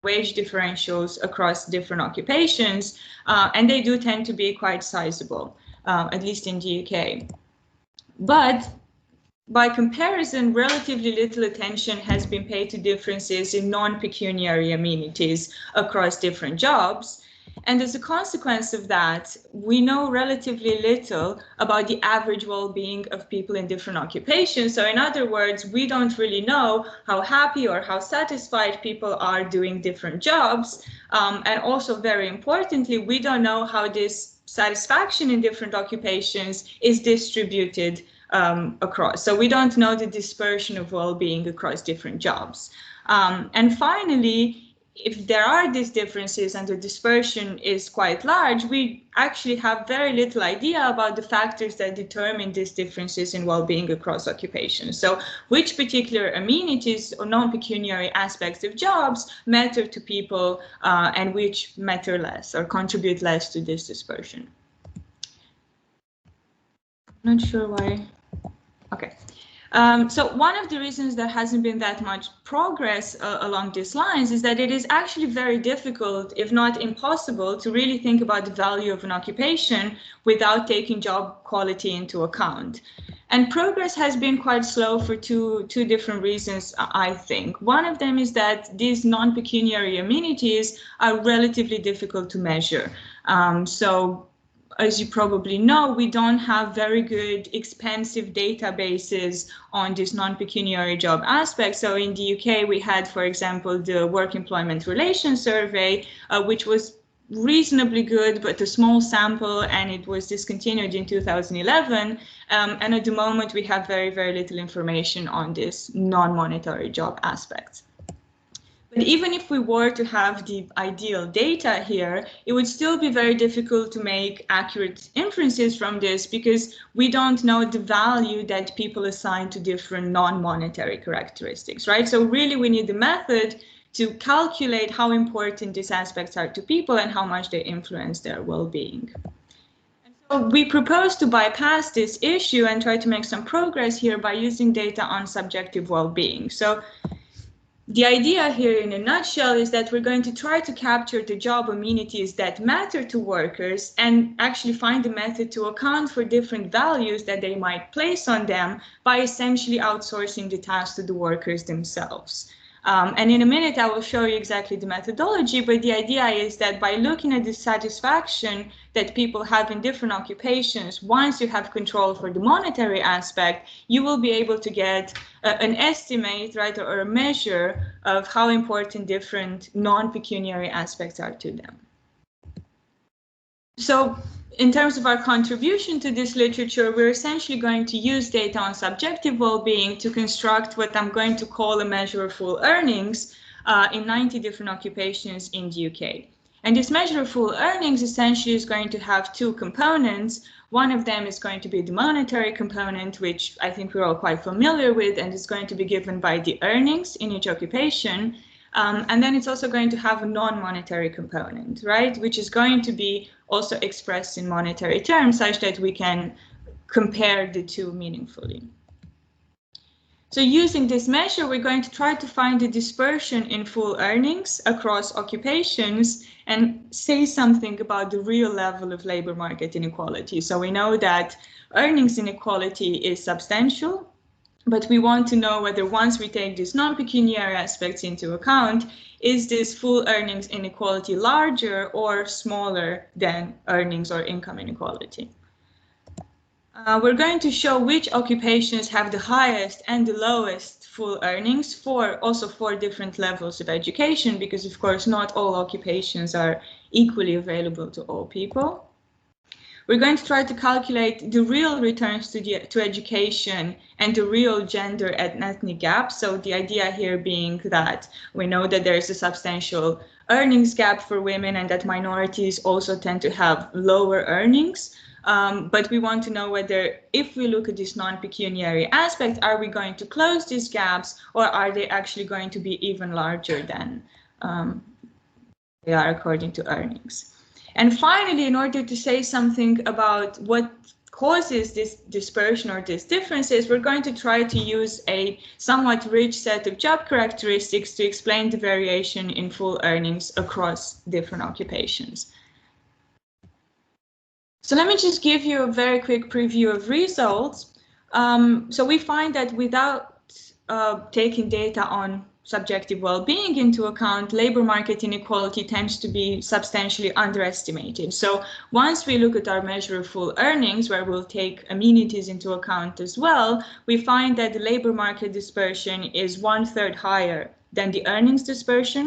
wage differentials across different occupations, and they do tend to be quite sizable, at least in the UK. But by comparison, relatively little attention has been paid to differences in non-pecuniary amenities across different jobs. And as a consequence of that, we know relatively little about the average well-being of people in different occupations. So in other words, we don't really know how happy or how satisfied people are doing different jobs. And also, very importantly, we don't know how this satisfaction in different occupations is distributed across. So we don't know the dispersion of well-being across different jobs. And finally, if there are these differences and the dispersion is quite large, we actually have very little idea about the factors that determine these differences in well-being across occupations. So which particular amenities or non-pecuniary aspects of jobs matter to people and which matter less or contribute less to this dispersion. Not sure why. Okay. So one of the reasons there hasn't been that much progress along these lines is that it is actually very difficult, if not impossible, to really think about the value of an occupation without taking job quality into account. And progress has been quite slow for two different reasons, I think. One of them is that these non-pecuniary amenities are relatively difficult to measure. So as you probably know, we don't have very good, expensive databases on this non-pecuniary job aspect. So in the UK, we had, for example, the Work Employment Relations Survey, which was reasonably good, but a small sample, and it was discontinued in 2011. And at the moment, we have very, very little information on this non-monetary job aspect. But even if we were to have the ideal data here, it would still be very difficult to make accurate inferences from this because we don't know the value that people assign to different non-monetary characteristics, right? So really we need the method to calculate how important these aspects are to people and how much they influence their well-being. So we propose to bypass this issue and try to make some progress here by using data on subjective well-being. So the idea here in a nutshell is that we're going to try to capture the job amenities that matter to workers and actually find a method to account for different values that they might place on them by essentially outsourcing the task to the workers themselves. And in a minute, I will show you exactly the methodology, but the idea is that by looking at the satisfaction that people have in different occupations, once you have control for the monetary aspect, you will be able to get an estimate, right, or a measure of how important different non-pecuniary aspects are to them. So in terms of our contribution to this literature, we're essentially going to use data on subjective well-being to construct what I'm going to call a measure of full earnings in 90 different occupations in the UK. And this measure of full earnings essentially is going to have two components. One of them is going to be the monetary component, which I think we're all quite familiar with, and is going to be given by the earnings in each occupation. And then it's also going to have a non-monetary component, right, which is going to be also expressed in monetary terms such that we can compare the two meaningfully. So using this measure, we're going to try to find the dispersion in full earnings across occupations and say something about the real level of labor market inequality. So we know that earnings inequality is substantial, but we want to know whether once we take these non-pecuniary aspects into account, is this full earnings inequality larger or smaller than earnings or income inequality? We're going to show which occupations have the highest and the lowest full earnings for also four different levels of education, because of course not all occupations are equally available to all people. We're going to try to calculate the real returns to education and the real gender and ethnic gap. So the idea here being that we know that there is a substantial earnings gap for women and that minorities also tend to have lower earnings. But we want to know whether, if we look at this non-pecuniary aspect, are we going to close these gaps or are they actually going to be even larger than they are according to earnings? And finally, in order to say something about what causes this dispersion or these differences, we're going to try to use a somewhat rich set of job characteristics to explain the variation in full earnings across different occupations. So let me just give you a very quick preview of results. So we find that without taking data on subjective well-being into account, labor market inequality tends to be substantially underestimated. So once we look at our measure of full earnings, where we'll take amenities into account as well, we find that the labor market dispersion is 1/3 higher than the earnings dispersion.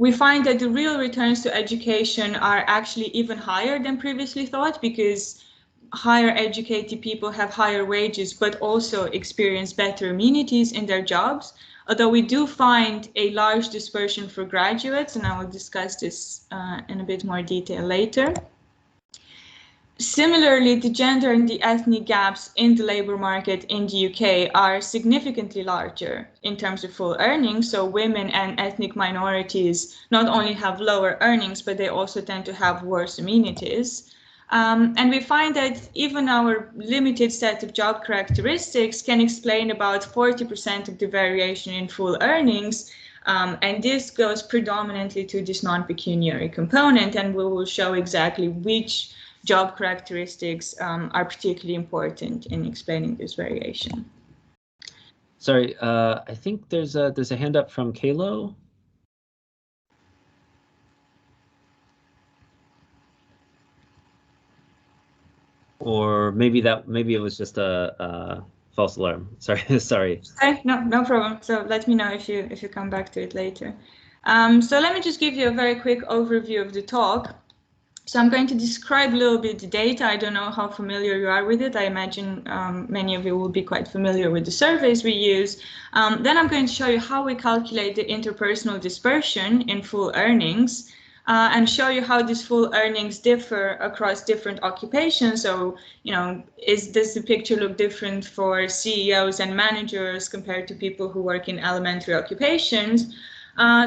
We find that the real returns to education are actually even higher than previously thought, because higher educated people have higher wages, but also experience better amenities in their jobs. Although we do find a large dispersion for graduates, and I will discuss this in a bit more detail later. Similarly, the gender and the ethnic gaps in the labor market in the UK are significantly larger in terms of full earnings. So women and ethnic minorities not only have lower earnings, but they also tend to have worse amenities. And we find that even our limited set of job characteristics can explain about 40% of the variation in full earnings. And this goes predominantly to this non-pecuniary component, and we will show exactly which job characteristics are particularly important in explaining this variation. Sorry, I think there's a hand up from Kalo. Or maybe it was just a false alarm. Sorry, sorry. Okay, no problem. So let me know if you come back to it later. So let me just give you a very quick overview of the talk. So I'm going to describe a little bit the data. I don't know how familiar you are with it. I imagine many of you will be quite familiar with the surveys we use. Then I'm going to show you how we calculate the interpersonal dispersion in full earnings. And show you how these full earnings differ across different occupations. So, does the picture look different for CEOs and managers compared to people who work in elementary occupations?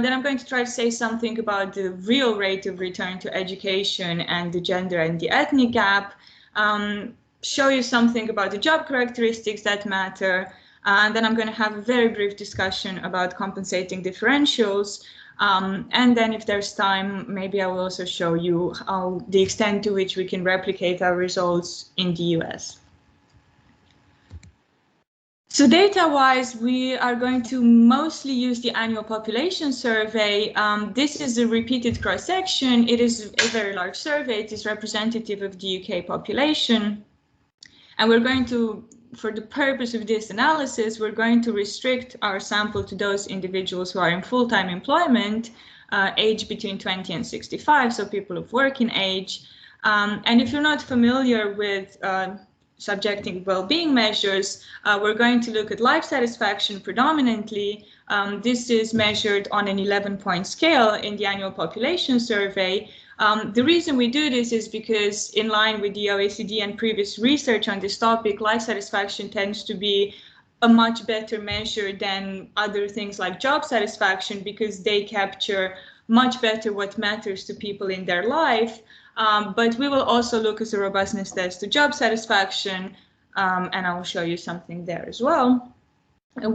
Then I'm going to try to say something about the real rate of return to education and the gender and the ethnic gap. Show you something about the job characteristics that matter. And then I'm going to have a very brief discussion about compensating differentials. And then if there's time, maybe I will also show you how the extent to which we can replicate our results in the US. So data-wise, we are going to mostly use the annual population survey. This is a repeated cross-section. It is a very large survey. It is representative of the UK population. And we're going to, for the purpose of this analysis, we're going to restrict our sample to those individuals who are in full-time employment, aged between 20 and 65, so people of working age. And if you're not familiar with subjective well-being measures, we're going to look at life satisfaction predominantly. This is measured on an 11-point scale in the annual population survey. The reason we do this is because, in line with the OECD and previous research on this topic, life satisfaction tends to be a much better measure than other things like job satisfaction, because they capture much better what matters to people in their life. But we will also look as a robustness test to job satisfaction, and I will show you something there as well.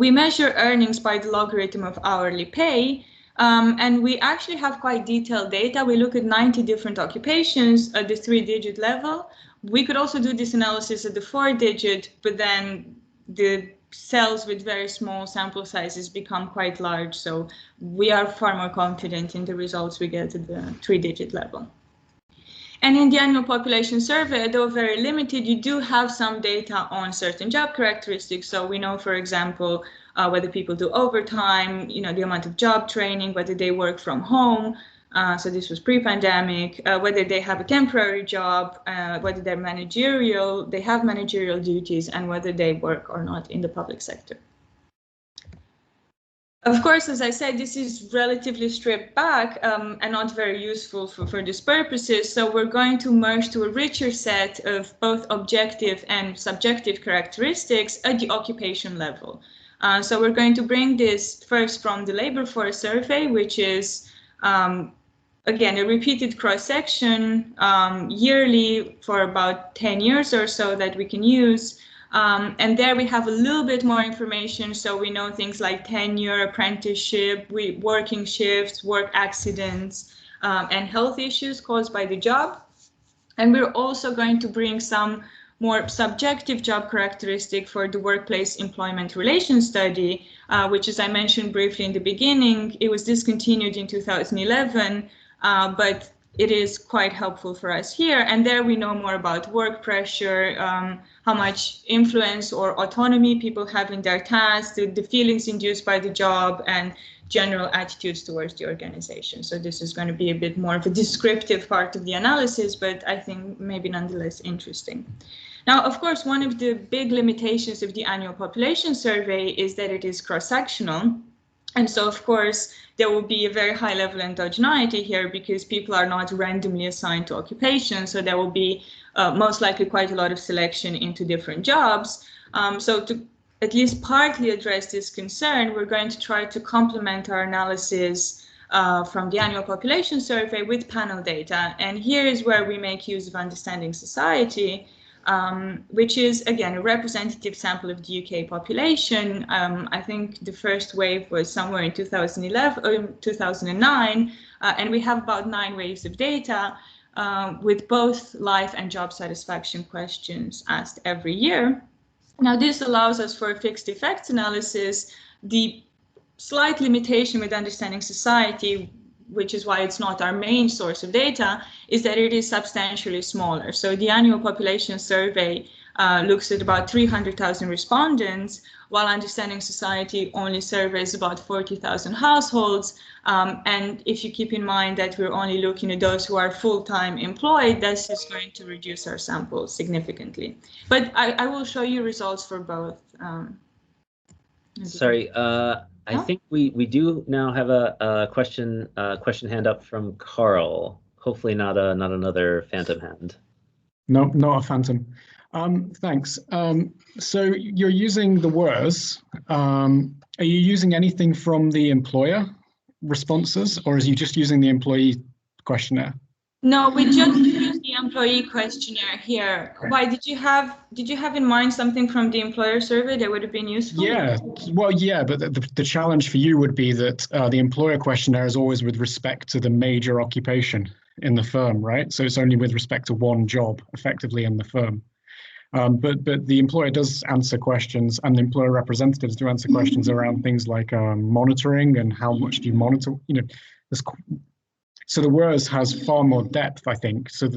We measure earnings by the logarithm of hourly pay. And we actually have quite detailed data. We look at 90 different occupations at the 3-digit level. We could also do this analysis at the 4-digit, but then the cells with very small sample sizes become quite large. So we are far more confident in the results we get at the 3-digit level. And in the annual population survey, although very limited, you do have some data on certain job characteristics. So we know, for example, whether people do overtime, the amount of job training, whether they work from home. So this was pre-pandemic, whether they have a temporary job, whether they have managerial duties, and whether they work or not in the public sector. Of course, as I said, this is relatively stripped back and not very useful for these purposes. So we're going to merge to a richer set of both objective and subjective characteristics at the occupation level. So we're going to bring this first from the labor force survey, which is again, a repeated cross-section yearly for about 10 years or so that we can use. And there we have a little bit more information. So we know things like tenure, apprenticeship, working shifts, work accidents, and health issues caused by the job. And we're also going to bring some more subjective job characteristic for the workplace employment relations study, which, as I mentioned briefly in the beginning, it was discontinued in 2011, but it is quite helpful for us here. And there we know more about work pressure, how much influence or autonomy people have in their tasks, the feelings induced by the job, and general attitudes towards the organization. So this is going to be a bit more of a descriptive part of the analysis, but I think maybe nonetheless interesting. Now, of course, one of the big limitations of the annual population survey is that it is cross-sectional. And so, of course, there will be a very high level of endogeneity here because people are not randomly assigned to occupation. So there will be most likely quite a lot of selection into different jobs. So to at least partly address this concern, we're going to try to complement our analysis from the annual population survey with panel data. And here is where we make use of Understanding Society, which is, again, a representative sample of the UK population. I think the first wave was somewhere in 2009, and we have about 9 waves of data with both life and job satisfaction questions asked every year. Now, this allows us for a fixed effects analysis. The slight limitation with Understanding Society, which is why it's not our main source of data, is that it is substantially smaller. So the annual population survey looks at about 300,000 respondents, while Understanding Society only surveys about 40,000 households. And if you keep in mind that we're only looking at those who are full-time employed, that's just going to reduce our sample significantly. But I will show you results for both. Sorry, I think we do now have a question hand up from Carl. Hopefully not another phantom hand. No, not a phantom. Thanks. So you're using the WERS. Are you using anything from the employer responses, or is you just using the employee questionnaire? No, we just used the employee questionnaire here. Why did you have in mind something from the employer survey that would have been useful? Yeah, well, yeah, but the challenge for you would be that the employer questionnaire is always with respect to the major occupation in the firm, right? So it's only with respect to one job effectively in the firm. But the employer does answer questions, and the employer representatives do answer questions around things like monitoring and how much do you monitor. You know, so the WERS has far more depth, I think, so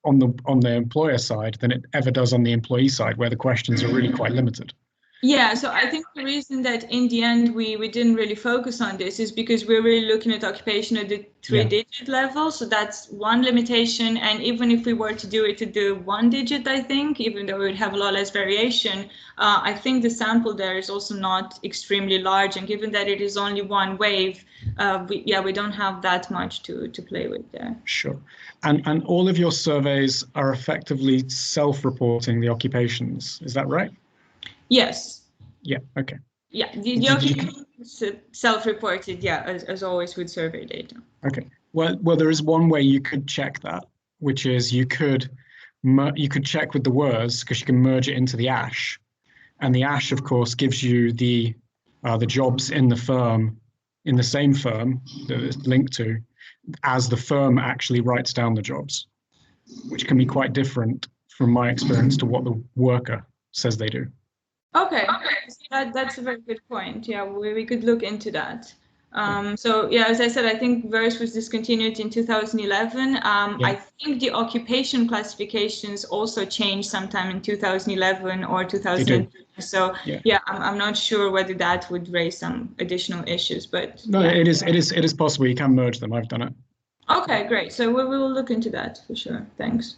on the employer side than it ever does on the employee side, where the questions are really quite limited. Yeah, so I think the reason that in the end we didn't really focus on this is because we're really looking at occupation at the 3-digit level. So that's one limitation. And even if we were to do it at the 1-digit, I think, even though we would have a lot less variation, I think the sample there is also not extremely large. And given that it is only one wave, we don't have that much to play with there. Sure. And all of your surveys are effectively self-reporting the occupations. Is that right? Yes. Yeah. Okay. Yeah. The occupation is self-reported. Yeah, as always with survey data. Okay. Well, there is one way you could check that, which is you could check with the WERS, because you can merge it into the ASH, and the ASH, of course, gives you the jobs in the firm, in the same firm that it's linked to, as the firm actually writes down the jobs, which can be quite different from my experience to what the worker says they do. Okay. That's a very good point. Yeah, we could look into that. So yeah, as I said, I think WERS was discontinued in 2011. I think the occupation classifications also changed sometime in 2011 or 2012. So yeah, I'm not sure whether that would raise some additional issues, but no, yeah. it is possible. You can merge them. I've done it. Okay, great. So we will look into that for sure. Thanks.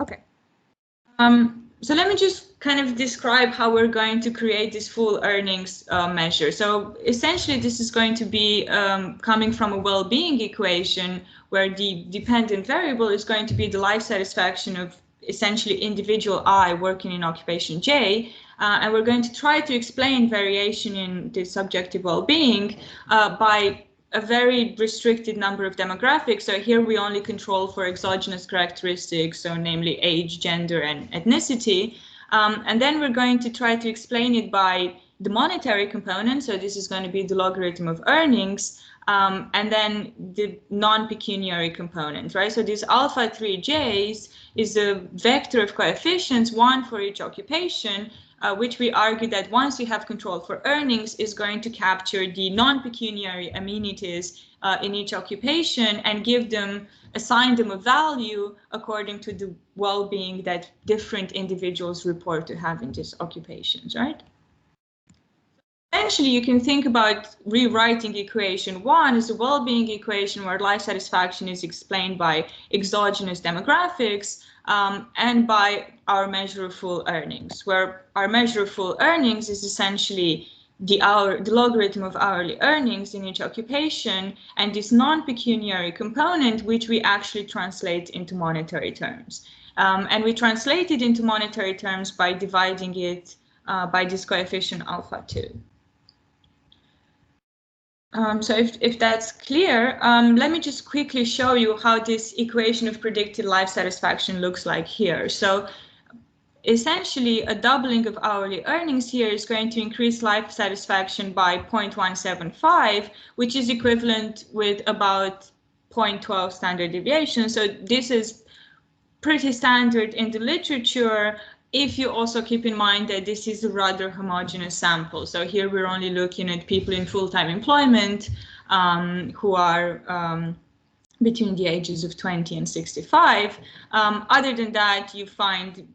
Okay. So let me just kind of describe how we're going to create this full earnings measure. So essentially, this is going to be coming from a well-being equation where the dependent variable is going to be the life satisfaction of essentially individual I working in occupation J. And we're going to try to explain variation in the subjective well-being by a very restricted number of demographics. So here we only control for exogenous characteristics, so namely age, gender, and ethnicity. And then we're going to try to explain it by the monetary component. So this is going to be the logarithm of earnings, and then the non-pecuniary component, right? So this alpha 3j's is a vector of coefficients, one for each occupation, which we argue that once you have control for earnings is going to capture the non-pecuniary amenities in each occupation and assign them a value according to the well-being that different individuals report to have in these occupations, right? Essentially, you can think about rewriting equation 1 as a well-being equation where life satisfaction is explained by exogenous demographics and by our measure of full earnings, where our measure of full earnings is essentially the logarithm of hourly earnings in each occupation, and this non-pecuniary component, which we actually translate into monetary terms. And we translate it into monetary terms by dividing it by this coefficient alpha 2. So if that's clear, let me just quickly show you how this equation of predicted life satisfaction looks like here. So essentially, a doubling of hourly earnings here is going to increase life satisfaction by 0.175, which is equivalent with about 0.12 standard deviation. So this is pretty standard in the literature, if you also keep in mind that this is a rather homogeneous sample. So here we're only looking at people in full-time employment who are between the ages of 20 and 65. Other than that, you find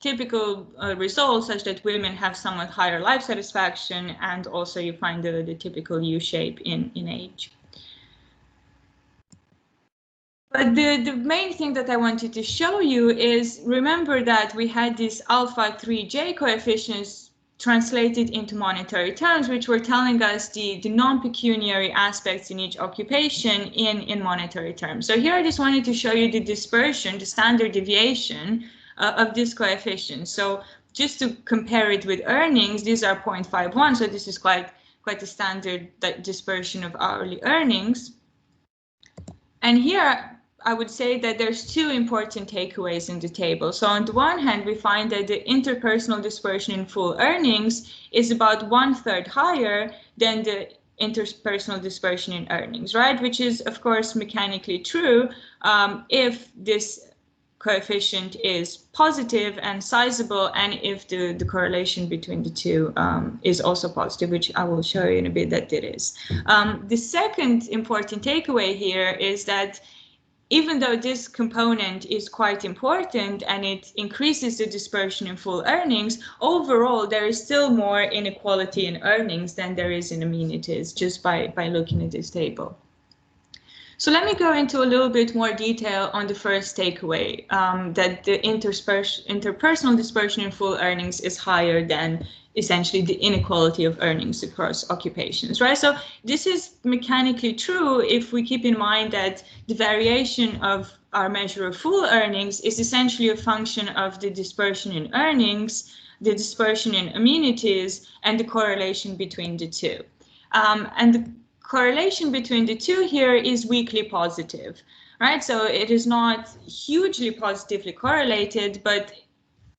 typical results such that women have somewhat higher life satisfaction, and also you find the typical U-shape in age. But the main thing that I wanted to show you is, remember that we had these alpha 3j coefficients translated into monetary terms, which were telling us the non-pecuniary aspects in each occupation in monetary terms. So here I just wanted to show you the dispersion, the standard deviation of this coefficient. So just to compare it with earnings, these are 0.51. So this is quite a standard dispersion of hourly earnings. And here I would say that there's two important takeaways in the table. So on the one hand, we find that the interpersonal dispersion in full earnings is about 1/3 higher than the interpersonal dispersion in earnings, right? Which is, of course, mechanically true if this coefficient is positive and sizable, and if the correlation between the two is also positive, which I will show you in a bit that it is. The second important takeaway here is that even though this component is quite important and it increases the dispersion in full earnings, overall there is still more inequality in earnings than there is in amenities, just by looking at this table. So let me go into a little bit more detail on the first takeaway, that the interpersonal dispersion in full earnings is higher than essentially the inequality of earnings across occupations, right? So this is mechanically true if we keep in mind that the variation of our measure of full earnings is essentially a function of the dispersion in earnings, the dispersion in amenities, and the correlation between the two. And the correlation between the two here is weakly positive, right? So it is not hugely positively correlated, but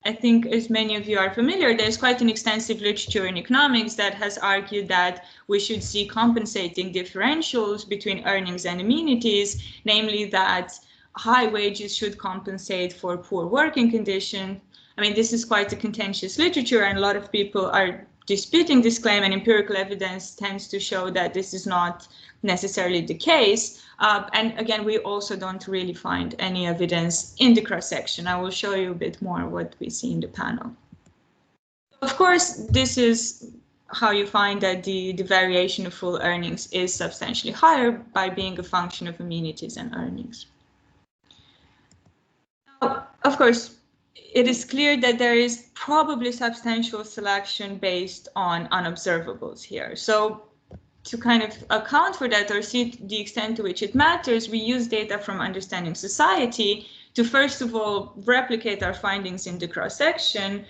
I think, as many of you are familiar, there's quite an extensive literature in economics that has argued that we should see compensating differentials between earnings and amenities, namely that high wages should compensate for poor working conditions. I mean, this is quite a contentious literature, and a lot of people are disputing this claim, and empirical evidence tends to show that this is not necessarily the case. And again, we also don't really find any evidence in the cross-section. I will show you a bit more what we see in the panel. Of course, this is how you find that the variation of full earnings is substantially higher by being a function of amenities and earnings. Now, of course, it is clear that there is probably substantial selection based on unobservables here. So to kind of account for that or see the extent to which it matters, we use data from Understanding Society to first of all replicate our findings in the cross-section,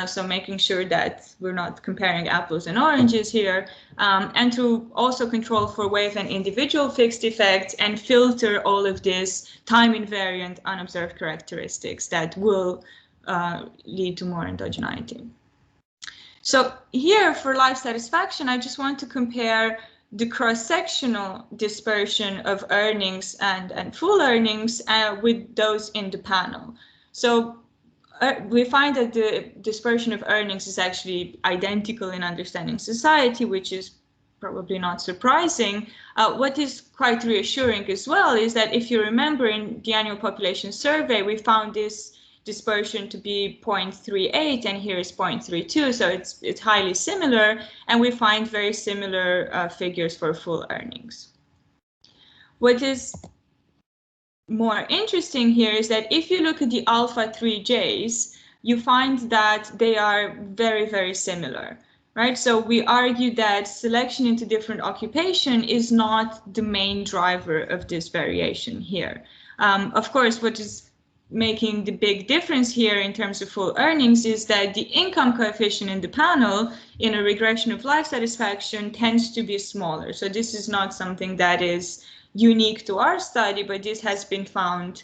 so making sure that we're not comparing apples and oranges here, and to also control for wave and individual fixed effects and filter all of this time-invariant unobserved characteristics that will lead to more endogeneity. So here for life satisfaction, I just want to compare the cross-sectional dispersion of earnings and full earnings with those in the panel. So we find that the dispersion of earnings is actually identical in understanding society, which is probably not surprising. What is quite reassuring as well is that if you remember in the annual population survey, we found this dispersion to be 0.38 and here is 0.32, so it's highly similar, and we find very similar figures for full earnings. What is more interesting here is that if you look at the alpha 3Js, you find that they are very, very similar, right? So we argue that selection into different occupation is not the main driver of this variation here. Of course, what is making the big difference here in terms of full earnings is that the income coefficient in the panel in a regression of life satisfaction tends to be smaller. So this is not something that is unique to our study, but this has been found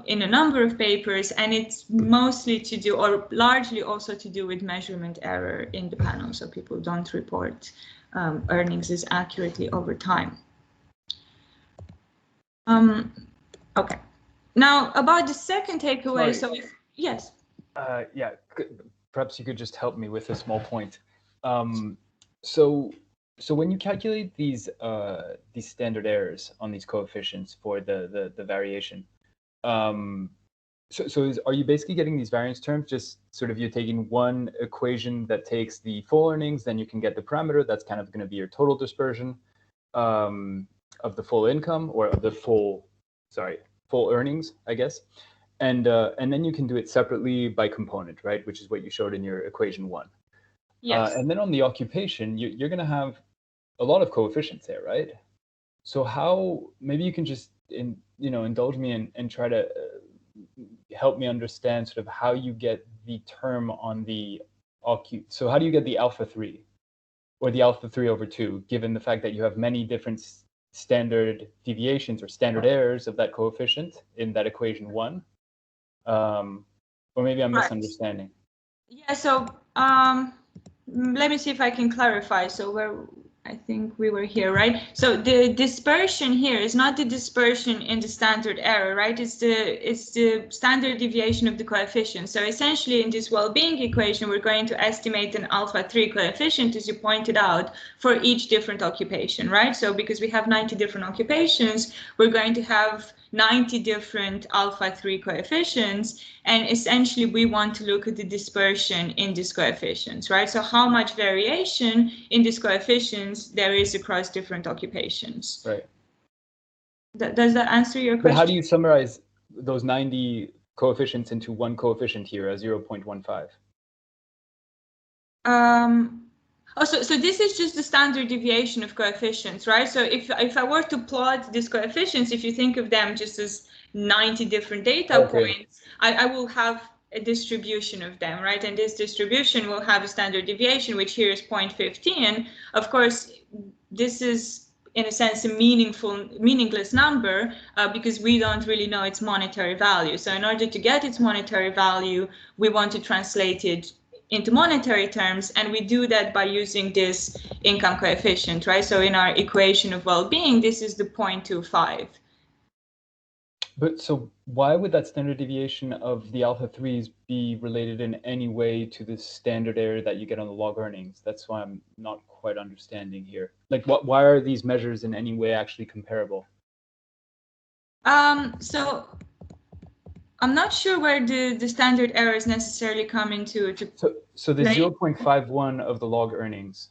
in a number of papers, and it's mostly to do, or largely also to do, with measurement error in the panel. So people don't report earnings as accurately over time. Okay. Now, about the second takeaway, so if, yes. Yeah, perhaps you could just help me with a small point. So when you calculate these standard errors on these coefficients for the variation, are you basically getting these variance terms just sort of you're taking one equation that takes the full earnings, then you can get the parameter that's kind of going to be your total dispersion of the full income, or of the full earnings, I guess, and then you can do it separately by component, right? Which is what you showed in your equation 1. Yes. And then on the occupation, you're going to have a lot of coefficients there, right? So how, maybe you can just indulge me and try to help me understand sort of how you get the term on the so how do you get the alpha 3 or the alpha 3 over 2, given the fact that you have many different standard deviations or standard errors of that coefficient in that equation 1, or maybe I'm misunderstanding. Yeah, so let me see if I can clarify. So I think we were here, right? So the dispersion here is not the dispersion in the standard error, right? It's the standard deviation of the coefficient. So essentially in this well-being equation, we're going to estimate an alpha 3 coefficient, as you pointed out, for each different occupation, right? So because we have 90 different occupations, we're going to have 90 different alpha 3 coefficients, and essentially we want to look at the dispersion in these coefficients, right? So how much variation in these coefficients there is across different occupations. Right. Does that answer your question? But how do you summarize those 90 coefficients into one coefficient here as 0.15? So this is just the standard deviation of coefficients, right? So if I were to plot these coefficients, if you think of them just as 90 different data points, I will have a distribution of them, right? And this distribution will have a standard deviation, which here is 0.15. Of course, this is in a sense a meaningless number because we don't really know its monetary value. So in order to get its monetary value, we want to translate it into monetary terms, and we do that by using this income coefficient, right? So in our equation of well-being, this is the 0.25. But so why would that standard deviation of the alpha 3s be related in any way to the standard error that you get on the log earnings? That's why I'm not quite understanding here. Like, why are these measures in any way actually comparable? So I'm not sure where the standard errors necessarily come into. So the 0.51 of the log earnings,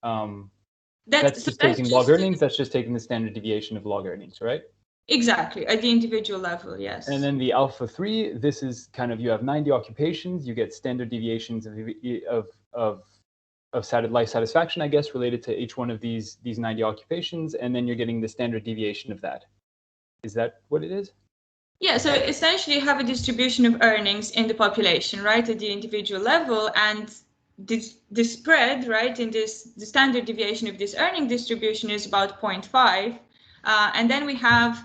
that's just taking log earnings, that's just taking the standard deviation of log earnings, right? Exactly, at the individual level, yes. And then the alpha 3, this is kind of, you have 90 occupations, you get standard deviations of life satisfaction, I guess, related to each one of these 90 occupations, and then you're getting the standard deviation of that. Is that what it is? Yeah, so essentially you have a distribution of earnings in the population, right, at the individual level, and the spread, right, in this, the standard deviation of this earning distribution is about 0.5, and then we have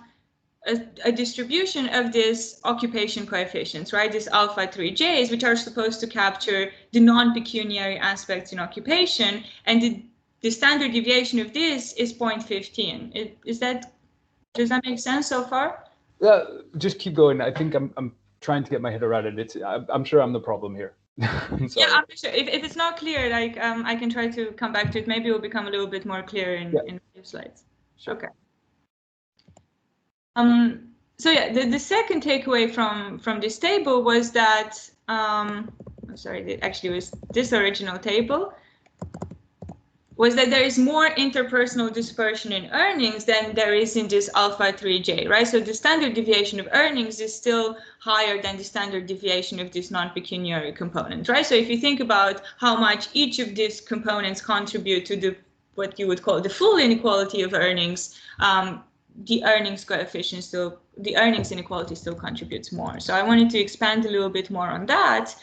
a distribution of this occupation coefficients, right, this alpha 3Js, which are supposed to capture the non-pecuniary aspects in occupation, and the standard deviation of this is 0.15. Does that make sense so far? Just keep going. I think I'm trying to get my head around it. I'm sure I'm the problem here. I'm sorry. Yeah, I'm sure. If it's not clear, like I can try to come back to it. Maybe it will become a little bit more clear in a few slides. Sure. Okay. So yeah, the second takeaway from this table was that I'm sorry, it actually was this original table, was that there is more interpersonal dispersion in earnings than there is in this alpha 3J, right? So the standard deviation of earnings is still higher than the standard deviation of this non-pecuniary component, right? So if you think about how much each of these components contribute to the what you would call the full inequality of earnings, the earnings coefficient still, the earnings inequality still contributes more. So I wanted to expand a little bit more on that.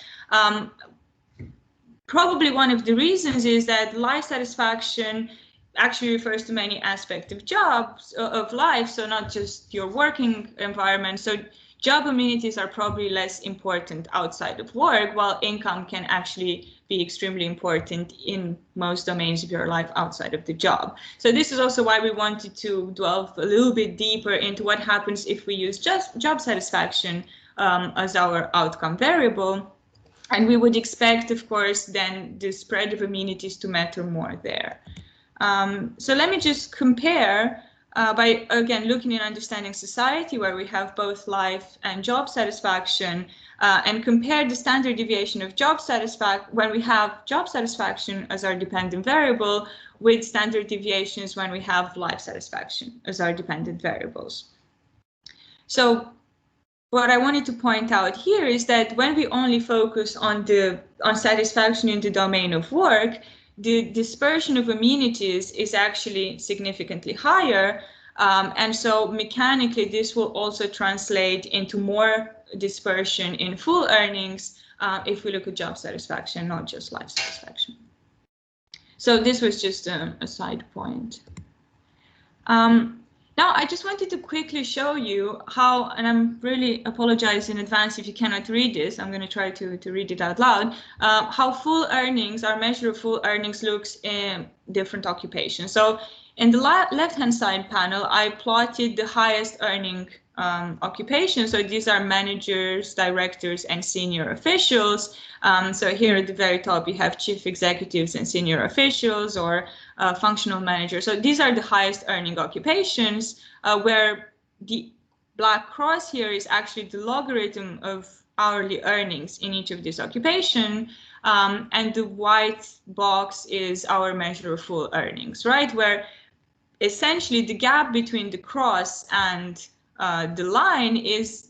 Probably one of the reasons is that life satisfaction actually refers to many aspects of jobs, of life, so not just your working environment. So job amenities are probably less important outside of work, while income can actually be extremely important in most domains of your life outside of the job. So this is also why we wanted to delve a little bit deeper into what happens if we use just job satisfaction as our outcome variable. And we would expect, of course, then the spread of amenities to matter more there. So let me just compare by, again, looking and understanding society, where we have both life and job satisfaction, and compare the standard deviation of job satisfaction when we have job satisfaction as our dependent variable with standard deviations when we have life satisfaction as our dependent variables. So what I wanted to point out here is that when we only focus on satisfaction in the domain of work, the dispersion of amenities is actually significantly higher. And so mechanically, this will also translate into more dispersion in full earnings if we look at job satisfaction, not just life satisfaction. So this was just a side point. Now, I just wanted to quickly show you how, and I'm really apologize in advance if you cannot read this, I'm going to try to read it out loud, how full earnings, our measure of full earnings looks in different occupations. So in the left-hand side panel, I plotted the highest earning occupations. So these are managers, directors, and senior officials. So here at the very top, you have chief executives and senior officials, or functional managers. So these are the highest earning occupations, where the black cross here is actually the logarithm of hourly earnings in each of these occupation, and the white box is our measure of full earnings, right? Where essentially the gap between the cross and the line is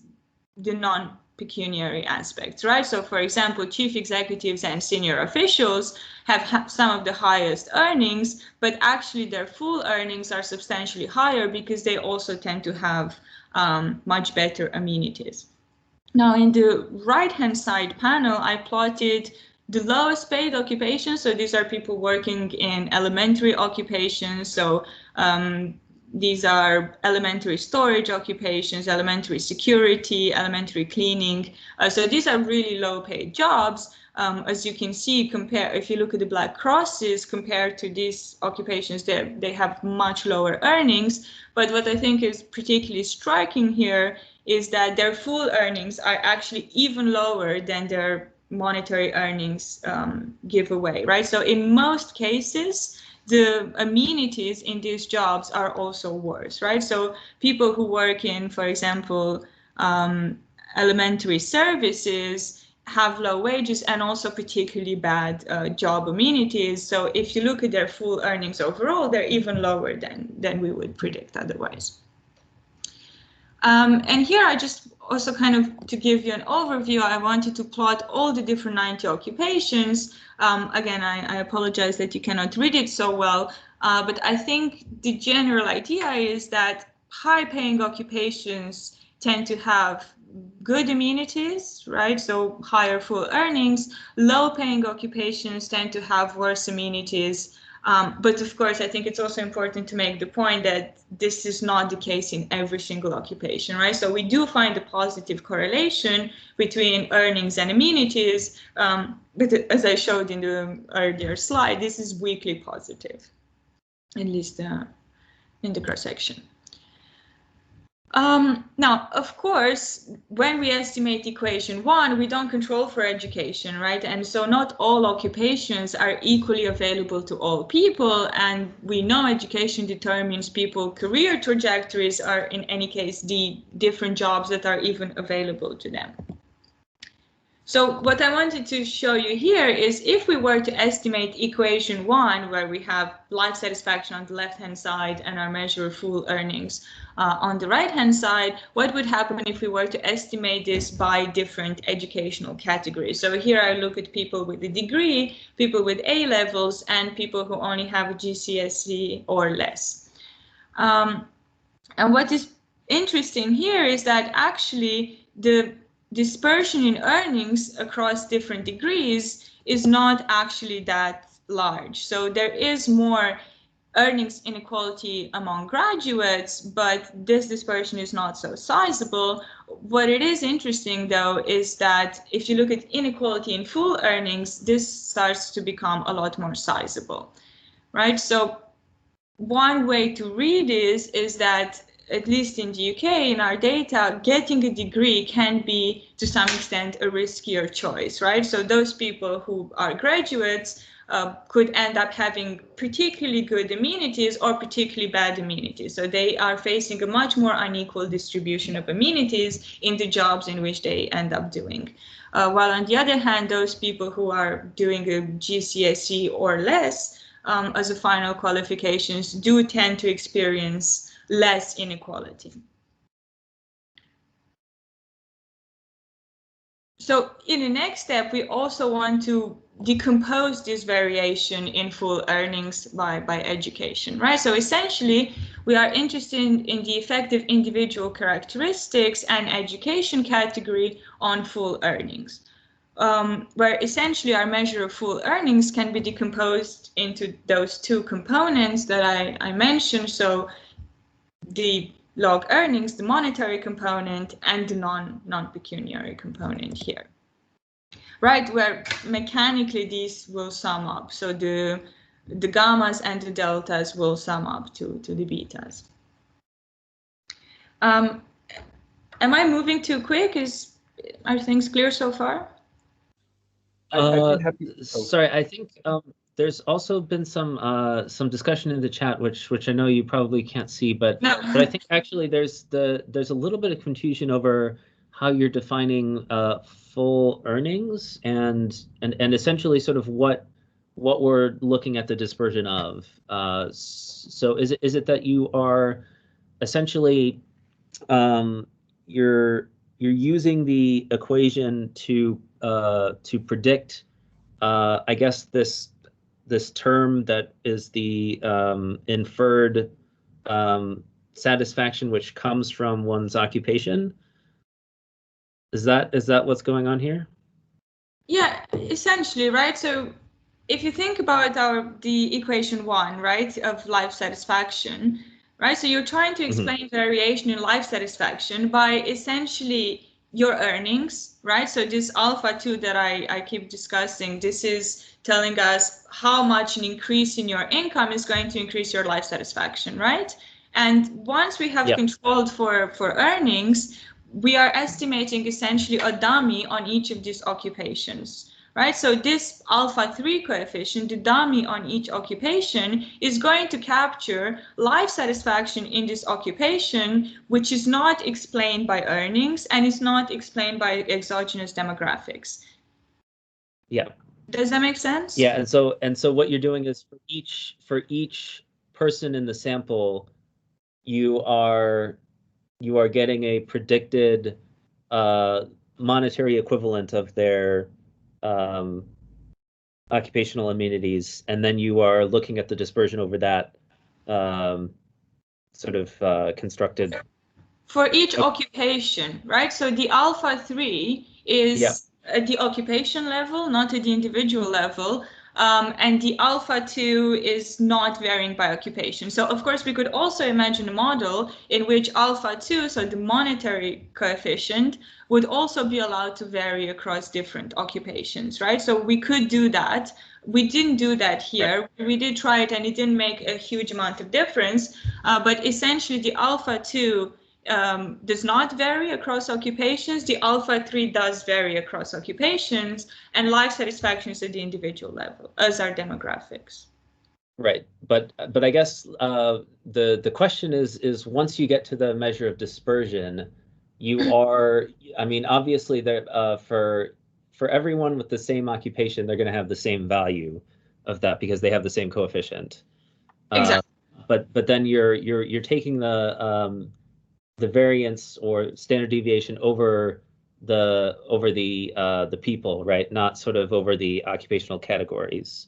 the non-pecuniary aspects, right? So for example, chief executives and senior officials have some of the highest earnings, but actually their full earnings are substantially higher because they also tend to have much better amenities. Now in the right-hand side panel, I plotted the lowest paid occupations. So these are people working in elementary occupations. So these are elementary storage occupations, elementary security, elementary cleaning. So these are really low paid jobs. As you can see, if you look at the black crosses compared to these occupations, they have much lower earnings. But what I think is particularly striking here is that their full earnings are actually even lower than their monetary earnings give away, right? So in most cases, the amenities in these jobs are also worse, right? So people who work in, for example, elementary services have low wages and also particularly bad job amenities. So if you look at their full earnings overall, they're even lower than we would predict otherwise. And here I just also kind of, to give you an overview, I wanted to plot all the different 90 occupations. Again, I apologize that you cannot read it so well, but I think the general idea is that high-paying occupations tend to have good amenities, right? So higher full earnings. Low-paying occupations tend to have worse amenities. But of course, I think it's also important to make the point that this is not the case in every single occupation, right? So we do find a positive correlation between earnings and amenities, but as I showed in the earlier slide, this is weakly positive, at least in the cross-section. Now, of course, when we estimate equation 1, we don't control for education, right? And so not all occupations are equally available to all people. And we know education determines people's career trajectories are, in any case, the different jobs that are even available to them. So what I wanted to show you here is if we were to estimate equation 1, where we have life satisfaction on the left-hand side and our measure of full earnings on the right-hand side, what would happen if we were to estimate this by different educational categories? So here I look at people with a degree, people with A levels, and people who only have a GCSE or less. And what is interesting here is that actually the dispersion in earnings across different degrees is not actually that large. So there is more earnings inequality among graduates, but this dispersion is not so sizable. What it is interesting, though, is that if you look at inequality in full earnings, this starts to become a lot more sizable, right? So one way to read this is that, at least in the UK, in our data, getting a degree can be, to some extent, a riskier choice, right? So those people who are graduates could end up having particularly good amenities or particularly bad amenities. So they are facing a much more unequal distribution of amenities in the jobs in which they end up doing. While on the other hand, those people who are doing a GCSE or less as a final qualifications do tend to experience less inequality. So in the next step, we also want to decompose this variation in full earnings by education, right? So essentially, we are interested in the effect of individual characteristics and education category on full earnings, where essentially our measure of full earnings can be decomposed into those two components that I mentioned. So the log earnings, the monetary component, and the non-pecuniary component here, right? Where mechanically these will sum up. So the gammas and the deltas will sum up to the betas. Am I moving too quick? Are things clear so far? Sorry, I think there's also been some discussion in the chat, which I know you probably can't see, but No. but I think actually there's a little bit of confusion over how you're defining full earnings and essentially sort of what we're looking at the dispersion of. So is it that you are essentially you're using the equation to predict I guess this term that is the inferred satisfaction which comes from one's occupation? Is that what's going on here? Yeah, essentially, right? So if you think about the equation 1, right, of life satisfaction, right? So you're trying to explain variation in life satisfaction by essentially your earnings, right? So this alpha 2 that I keep discussing, this is telling us how much an increase in your income is going to increase your life satisfaction, right? And once we have controlled for earnings, we are estimating essentially a dummy on each of these occupations, right? So this alpha 3 coefficient, the dummy on each occupation, is going to capture life satisfaction in this occupation, which is not explained by earnings and is not explained by exogenous demographics. Yeah. Does that make sense? Yeah, and so what you're doing is for each person in the sample, you are getting a predicted monetary equivalent of their occupational amenities, and then you are looking at the dispersion over that sort of constructed For each occupation, right? So the alpha 3 is at the occupation level, not at the individual level. And the alpha 2 is not varying by occupation. So of course, we could also imagine a model in which alpha 2, so the monetary coefficient, would also be allowed to vary across different occupations, right? So we could do that. We didn't do that here. Right. We did try it and it didn't make a huge amount of difference. But essentially the alpha 2 does not vary across occupations. The alpha 3 does vary across occupations, and life satisfaction is at the individual level, as are demographics. Right, but I guess the question is once you get to the measure of dispersion, you are, I mean, obviously there for everyone with the same occupation, they're going to have the same value of that because they have the same coefficient. Exactly. But then you're taking the variance or standard deviation over the people, right? Not sort of over the occupational categories.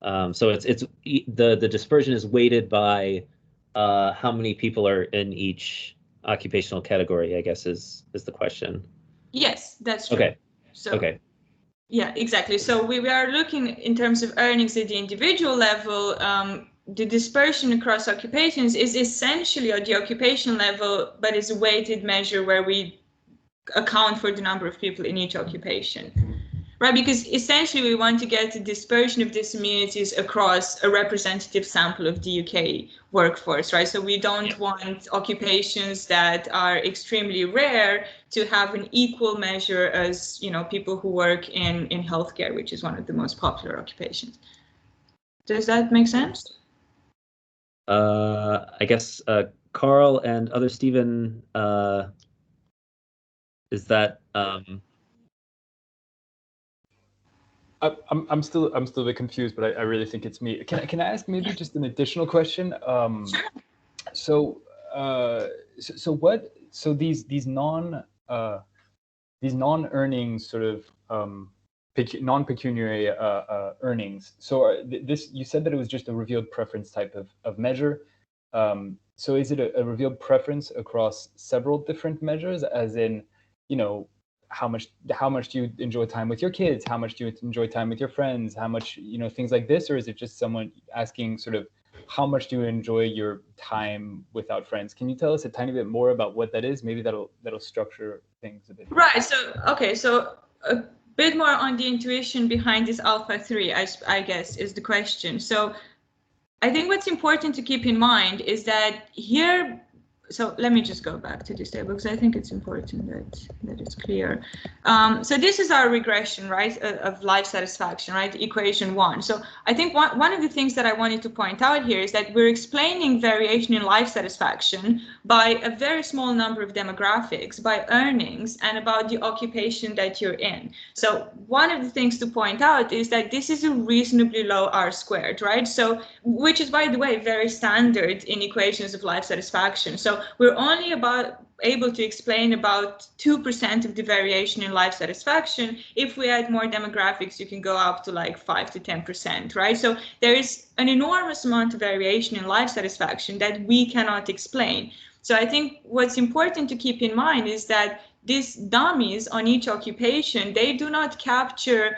So it's the dispersion is weighted by how many people are in each occupational category, I guess is the question. Yes, that's true. Okay. So, okay. Yeah, exactly. So we are looking in terms of earnings at the individual level. The dispersion across occupations is essentially at the occupational level, but is a weighted measure where we account for the number of people in each occupation, right? Because essentially we want to get the dispersion of these immunities across a representative sample of the UK workforce, right? So we don't want occupations that are extremely rare to have an equal measure as, you know, people who work in healthcare, which is one of the most popular occupations. Does that make sense? I guess Carl and other Stephen, is that I'm still a bit confused, but I really think it's me. Can I ask maybe just an additional question? So these non-earning sort of non-pecuniary earnings. So this, you said that it was just a revealed preference type of measure. So is it a revealed preference across several different measures, as in, you know, how much do you enjoy time with your kids? How much do you enjoy time with your friends? How much, you know, things like this? Or is it just someone asking sort of, how much do you enjoy your time without friends? Can you tell us a tiny bit more about what that is? Maybe that'll structure things a bit. Right. So, okay. So a bit more on the intuition behind this alpha 3, I guess, is the question. So I think what's important to keep in mind is that here, so let me just go back to this table because I think it's important that it's clear. So this is our regression, right, of life satisfaction, right, equation 1. So I think one of the things that I wanted to point out here is that we're explaining variation in life satisfaction by a very small number of demographics, by earnings, and about the occupation that you're in. So one of the things to point out is that this is a reasonably low R-squared, right? So, which is, by the way, very standard in equations of life satisfaction. So we're only able to explain about 2% of the variation in life satisfaction. If we add more demographics, you can go up to like 5 to 10%, right? So there is an enormous amount of variation in life satisfaction that we cannot explain. So I think what's important to keep in mind is that these dummies on each occupation, they do not capture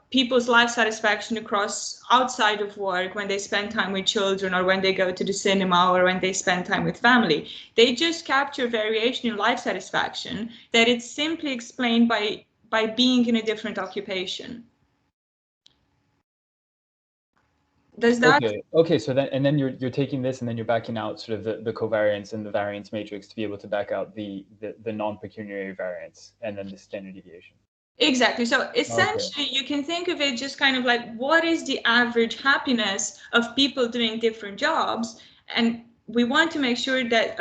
people's life satisfaction across outside of work, when they spend time with children, or when they go to the cinema, or when they spend time with family. They just capture variation in life satisfaction that it's simply explained by being in a different occupation. Does that? Okay. So then you're taking this and then you're backing out sort of the covariance and the variance matrix to be able to back out the non-pecuniary variance and then the standard deviation. Exactly. So essentially, you can think of it just kind of like, what is the average happiness of people doing different jobs? And we want to make sure that,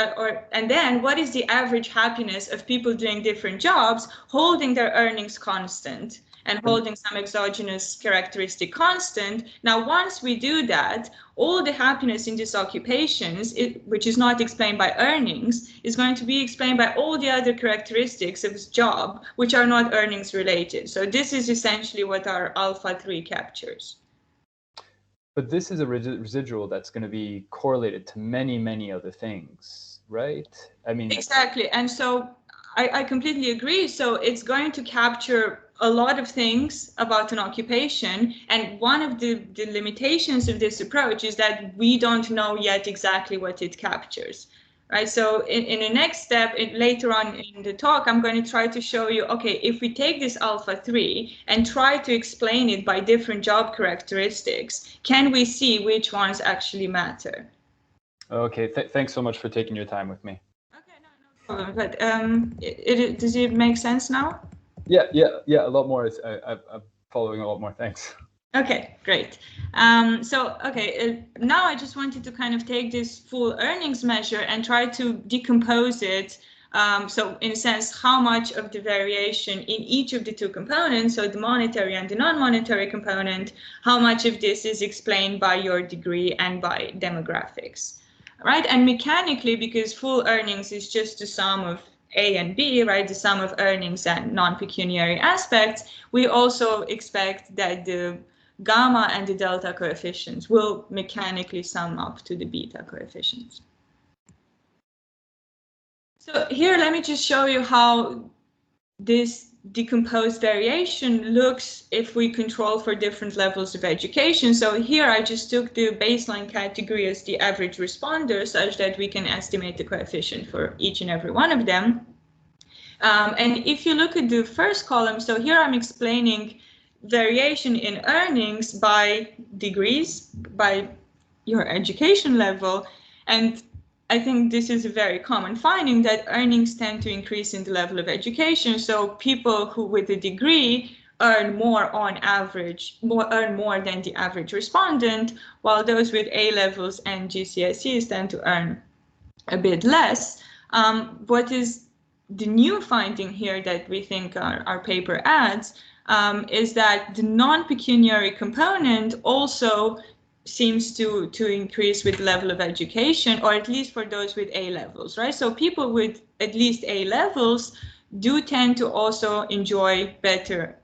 and then what is the average happiness of people doing different jobs, holding their earnings constant and holding some exogenous characteristic constant. Now, once we do that, all the happiness in these occupations, which is not explained by earnings, is going to be explained by all the other characteristics of this job, which are not earnings related. So this is essentially what our alpha 3 captures. But this is a residual that's going to be correlated to many, many other things. right? I mean, exactly. And so I completely agree. So it's going to capture a lot of things about an occupation. And one of the limitations of this approach is that we don't know yet exactly what it captures. Right. So in the next step, later on in the talk, I'm going to try to show you, OK, if we take this alpha 3 and try to explain it by different job characteristics, can we see which ones actually matter? OK, thanks so much for taking your time with me. OK, no problem. But does it make sense now? Yeah, a lot more. I'm following a lot more. Thanks. Okay, great. Now I just wanted to kind of take this full earnings measure and try to decompose it. So in a sense, how much of the variation in each of the two components, so the monetary and the non-monetary component, how much of this is explained by your degree and by demographics, right? And mechanically, because full earnings is just the sum of A and B, right, the sum of earnings and non-pecuniary aspects, we also expect that the gamma and the delta coefficients will mechanically sum up to the beta coefficients. So here, let me just show you how this decomposed variation looks if we control for different levels of education. So here I just took the baseline category as the average responder such that we can estimate the coefficient for each and every one of them. And if you look at the first column, so here I'm explaining variation in earnings by degrees, by your education level. And I think this is a very common finding that earnings tend to increase in the level of education. So people who with a degree earn more on average, earn more than the average respondent, while those with A levels and GCSEs tend to earn a bit less. What is the new finding here that we think our paper adds is that the non-pecuniary component also seems to increase with level of education, or at least for those with A levels, right? So people with at least A levels do tend to also enjoy better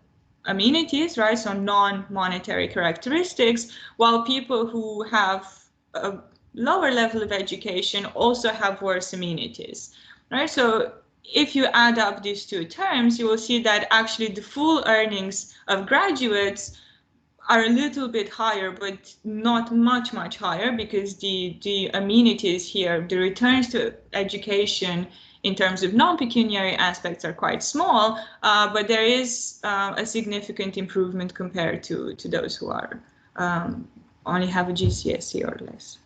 amenities, right? So non-monetary characteristics, while people who have a lower level of education also have worse amenities, right? So if you add up these two terms, you will see that actually the full earnings of graduates are a little bit higher, but not much higher, because the amenities here, the returns to education in terms of non-pecuniary aspects are quite small, but there is a significant improvement compared to those who are only have a GCSE or less.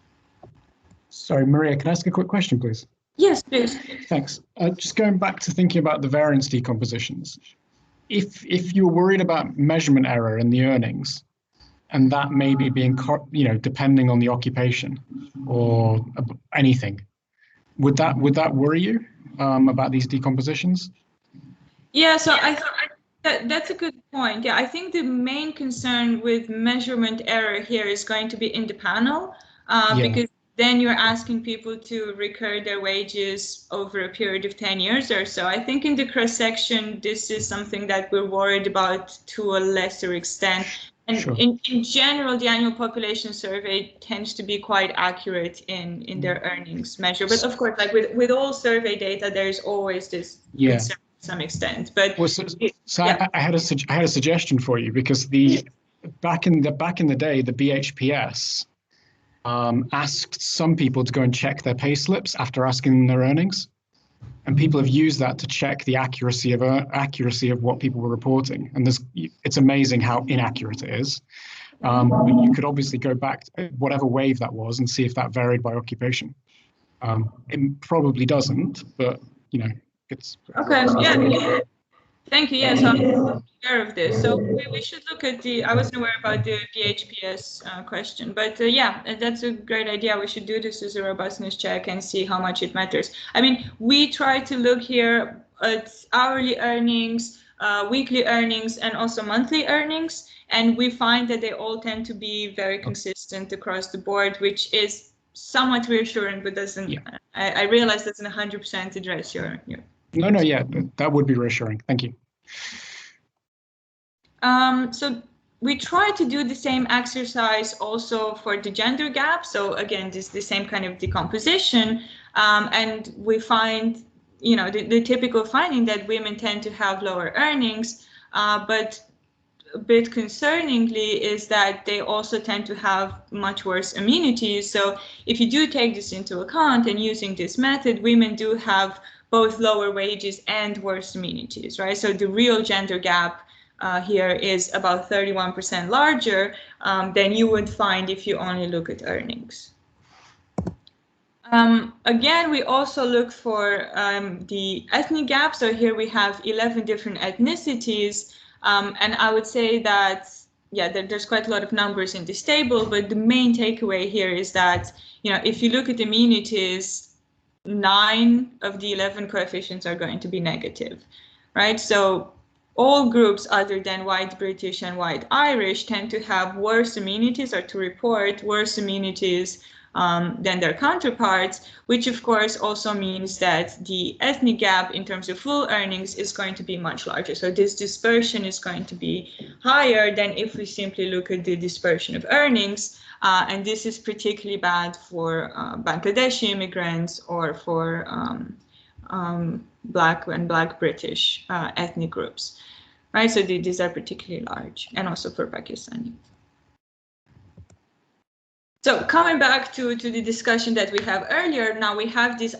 Sorry, Maria, can I ask a quick question, please? Yes, please. Thanks. Just going back to thinking about the variance decompositions, if you're worried about measurement error in the earnings, and that maybe being, depending on the occupation or anything, would that worry you about these decompositions? Yeah, so I thought that's a good point. Yeah, I think the main concern with measurement error here is going to be in the panel, because then you're asking people to recur their wages over a period of 10 years or so. I think in the cross-section, this is something that we're worried about to a lesser extent. And sure. in general, the annual population survey tends to be quite accurate in their earnings measure. But of course, like with all survey data, there's always this concern to some extent. But well, I had a suggestion for you, because back in the day, the BHPS asked some people to go and check their pay slips after asking them their earnings, and people have used that to check the accuracy of what people were reporting. And it's amazing how inaccurate it is. You could obviously go back to whatever wave that was and see if that varied by occupation. It probably doesn't, but it's okay. Yeah. Thank you. Yes, I'm aware of this. So we should look at I wasn't aware about the BHPS question, but yeah, that's a great idea. We should do this as a robustness check and see how much it matters. I mean, we try to look here at hourly earnings, weekly earnings, and also monthly earnings. And we find that they all tend to be very consistent across the board, which is somewhat reassuring, but doesn't, I realize doesn't 100% address your No, yeah, that would be reassuring. Thank you. So we try to do the same exercise also for the gender gap. So again, this the same kind of decomposition, and we find, you know, the typical finding that women tend to have lower earnings, but a bit concerningly is that they also tend to have much worse amenities. So if you do take this into account and using this method, women do have both lower wages and worse amenities, right? So the real gender gap here is about 31% larger than you would find if you only look at earnings. Again, we also look for the ethnic gap. So here we have 11 different ethnicities. And I would say that, yeah, there's quite a lot of numbers in this table, but the main takeaway here is that, you know, if you look at amenities, 9 of the 11 coefficients are going to be negative, right? So all groups other than white British and white Irish tend to have worse amenities, or to report worse amenities than their counterparts, which of course also means that the ethnic gap in terms of full earnings is going to be much larger. So this dispersion is going to be higher than if we simply look at the dispersion of earnings. And this is particularly bad for Bangladeshi immigrants or for Black and Black British ethnic groups, right? So these are particularly large, and also for Pakistani. So coming back to the discussion that we have earlier, now we have this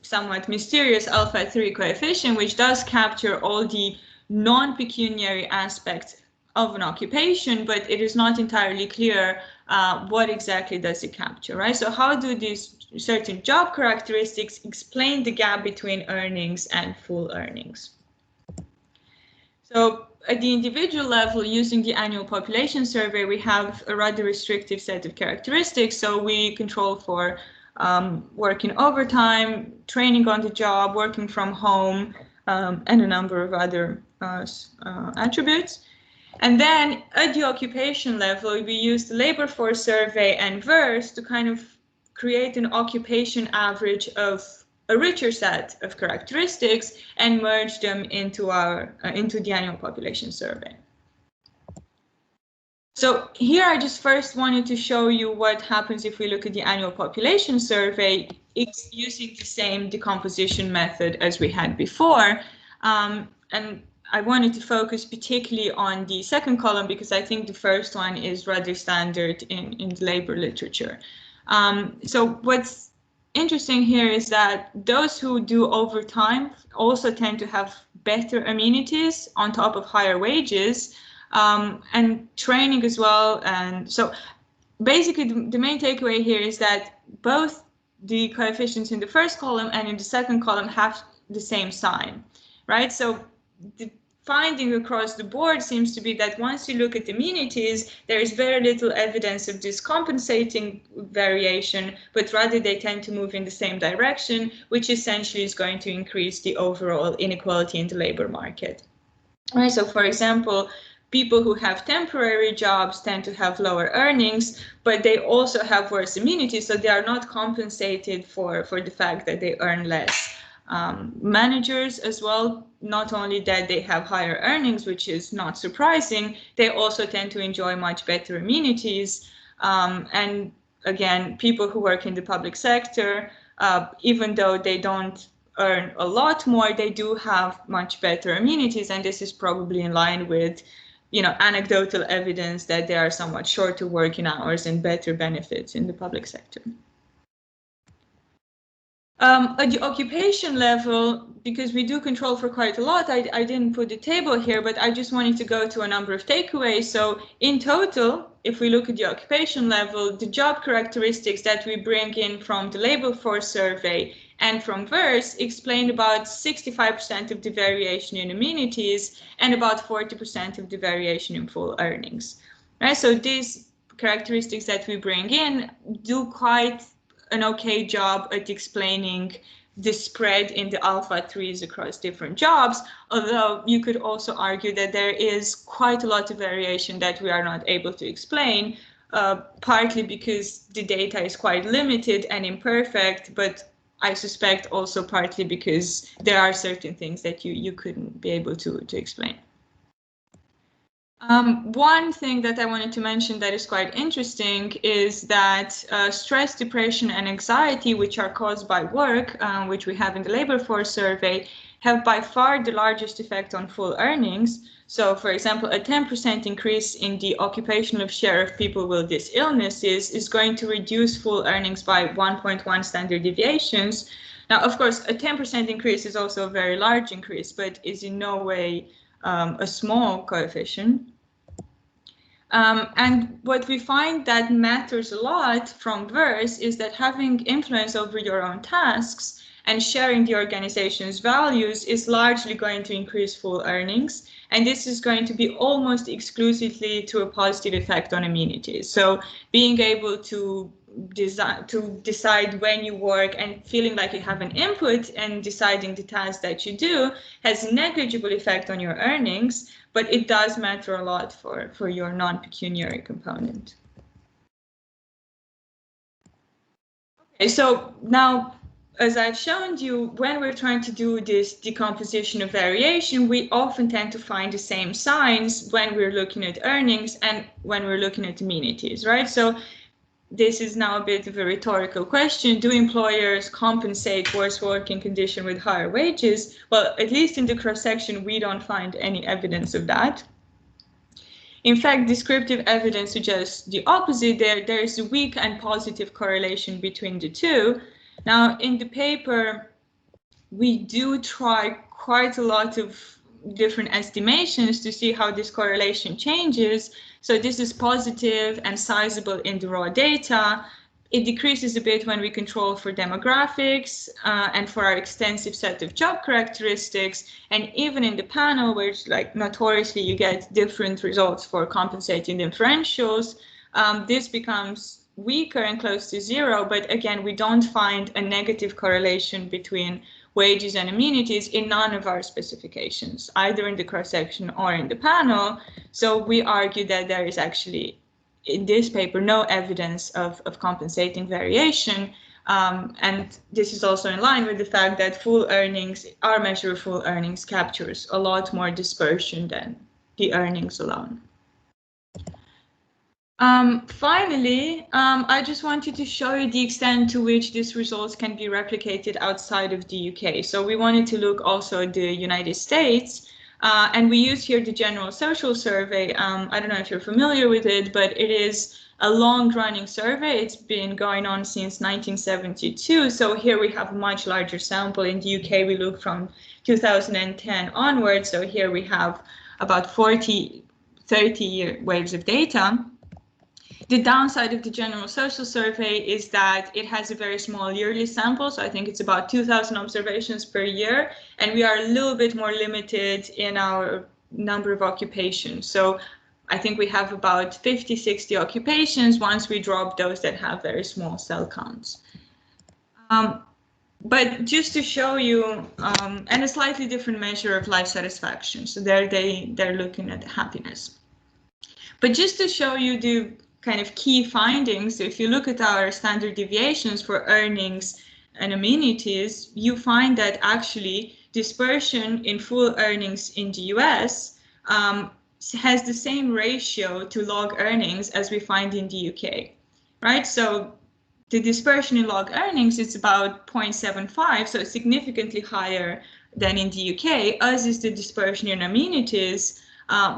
somewhat mysterious alpha 3 coefficient, which does capture all the non-pecuniary aspects of an occupation, but it is not entirely clear what exactly does it capture, right? So how do these certain job characteristics explain the gap between earnings and full earnings? So at the individual level, using the annual population survey, we have a rather restrictive set of characteristics. So we control for working overtime, training on the job, working from home, and a number of other attributes. And then at the occupation level, we use the labor force survey and VERSE to kind of create an occupation average of a richer set of characteristics and merge them into the annual population survey. So here I just first wanted to show you what happens if we look at the annual population survey. It's using the same decomposition method as we had before. And I wanted to focus particularly on the second column because I think the first one is rather standard in the labor literature. So what's interesting here is that those who do overtime also tend to have better amenities on top of higher wages, and training as well. And so basically the main takeaway here is that both the coefficients in the first column and in the second column have the same sign, right? So the finding across the board seems to be that once you look at amenities, there is very little evidence of this compensating variation, but rather they tend to move in the same direction, which essentially is going to increase the overall inequality in the labor market. All right, so for example, people who have temporary jobs tend to have lower earnings, but they also have worse amenities, so they are not compensated for the fact that they earn less. Managers as well, not only that they have higher earnings, which is not surprising, they also tend to enjoy much better amenities. And again, people who work in the public sector, even though they don't earn a lot more, they do have much better amenities. And this is probably in line with, you know, anecdotal evidence that there are somewhat shorter working hours and better benefits in the public sector. At the occupation level, because we do control for quite a lot, I didn't put the table here, but I just wanted to go to a number of takeaways. So in total, if we look at the occupation level, the job characteristics that we bring in from the labor force survey and from VERSE explain about 65% of the variation in amenities and about 40% of the variation in full earnings. Right? So these characteristics that we bring in do quite an okay job at explaining the spread in the alpha 3s across different jobs, although you could also argue that there is quite a lot of variation that we are not able to explain, partly because the data is quite limited and imperfect, but I suspect also partly because there are certain things that you couldn't be able to explain. One thing that I wanted to mention that is quite interesting is that stress, depression, and anxiety, which are caused by work, which we have in the labor force survey, have by far the largest effect on full earnings. So, for example, a 10% increase in the occupational share of people with these illnesses is going to reduce full earnings by 1.1 standard deviations. Now, of course, a 10% increase is also a very large increase, but is in no way a small coefficient. And what we find that matters a lot from VERSE is that having influence over your own tasks and sharing the organization's values is largely going to increase full earnings. And this is going to be almost exclusively to a positive effect on amenities. So being able to decide when you work and feeling like you have an input and deciding the task that you do has a negligible effect on your earnings, but it does matter a lot for your non-pecuniary component. Okay, so now, as I've shown you, when we're trying to do this decomposition of variation, we often tend to find the same signs when we're looking at earnings and when we're looking at amenities, right? So this is now a bit of a rhetorical question. Do employers compensate worse working condition with higher wages? Well, at least in the cross-section, we don't find any evidence of that. In fact, descriptive evidence suggests the opposite. There is a weak and positive correlation between the two. Now, in the paper, we do try quite a lot of different estimations to see how this correlation changes. So this is positive and sizable in the raw data. It decreases a bit when we control for demographics and for our extensive set of job characteristics. And even in the panel, where it's like notoriously you get different results for compensating differentials, this becomes weaker and close to zero. But again, we don't find a negative correlation between wages and amenities in none of our specifications, either in the cross-section or in the panel. So we argue that there is actually, in this paper, no evidence of compensating variation. And this is also in line with the fact that full earnings, our measure of full earnings, captures a lot more dispersion than the earnings alone. Finally, I just wanted to show you the extent to which these results can be replicated outside of the UK. So we wanted to look also at the United States, and we use here the General Social Survey. I don't know if you're familiar with it, but it is a long-running survey. It's been going on since 1972. So here we have a much larger sample. In the UK, we look from 2010 onwards. So here we have about 30-year waves of data. The downside of the General Social Survey is that it has a very small yearly sample, so I think it's about 2,000 observations per year, and we are a little bit more limited in our number of occupations. So I think we have about 50, 60 occupations once we drop those that have very small cell counts. But just to show you, and a slightly different measure of life satisfaction. So there they're looking at happiness. But just to show you the kind of key findings, if you look at our standard deviations for earnings and amenities, you find that actually dispersion in full earnings in the US has the same ratio to log earnings as we find in the UK, right? So the dispersion in log earnings is about 0.75, so significantly higher than in the UK, as is the dispersion in amenities.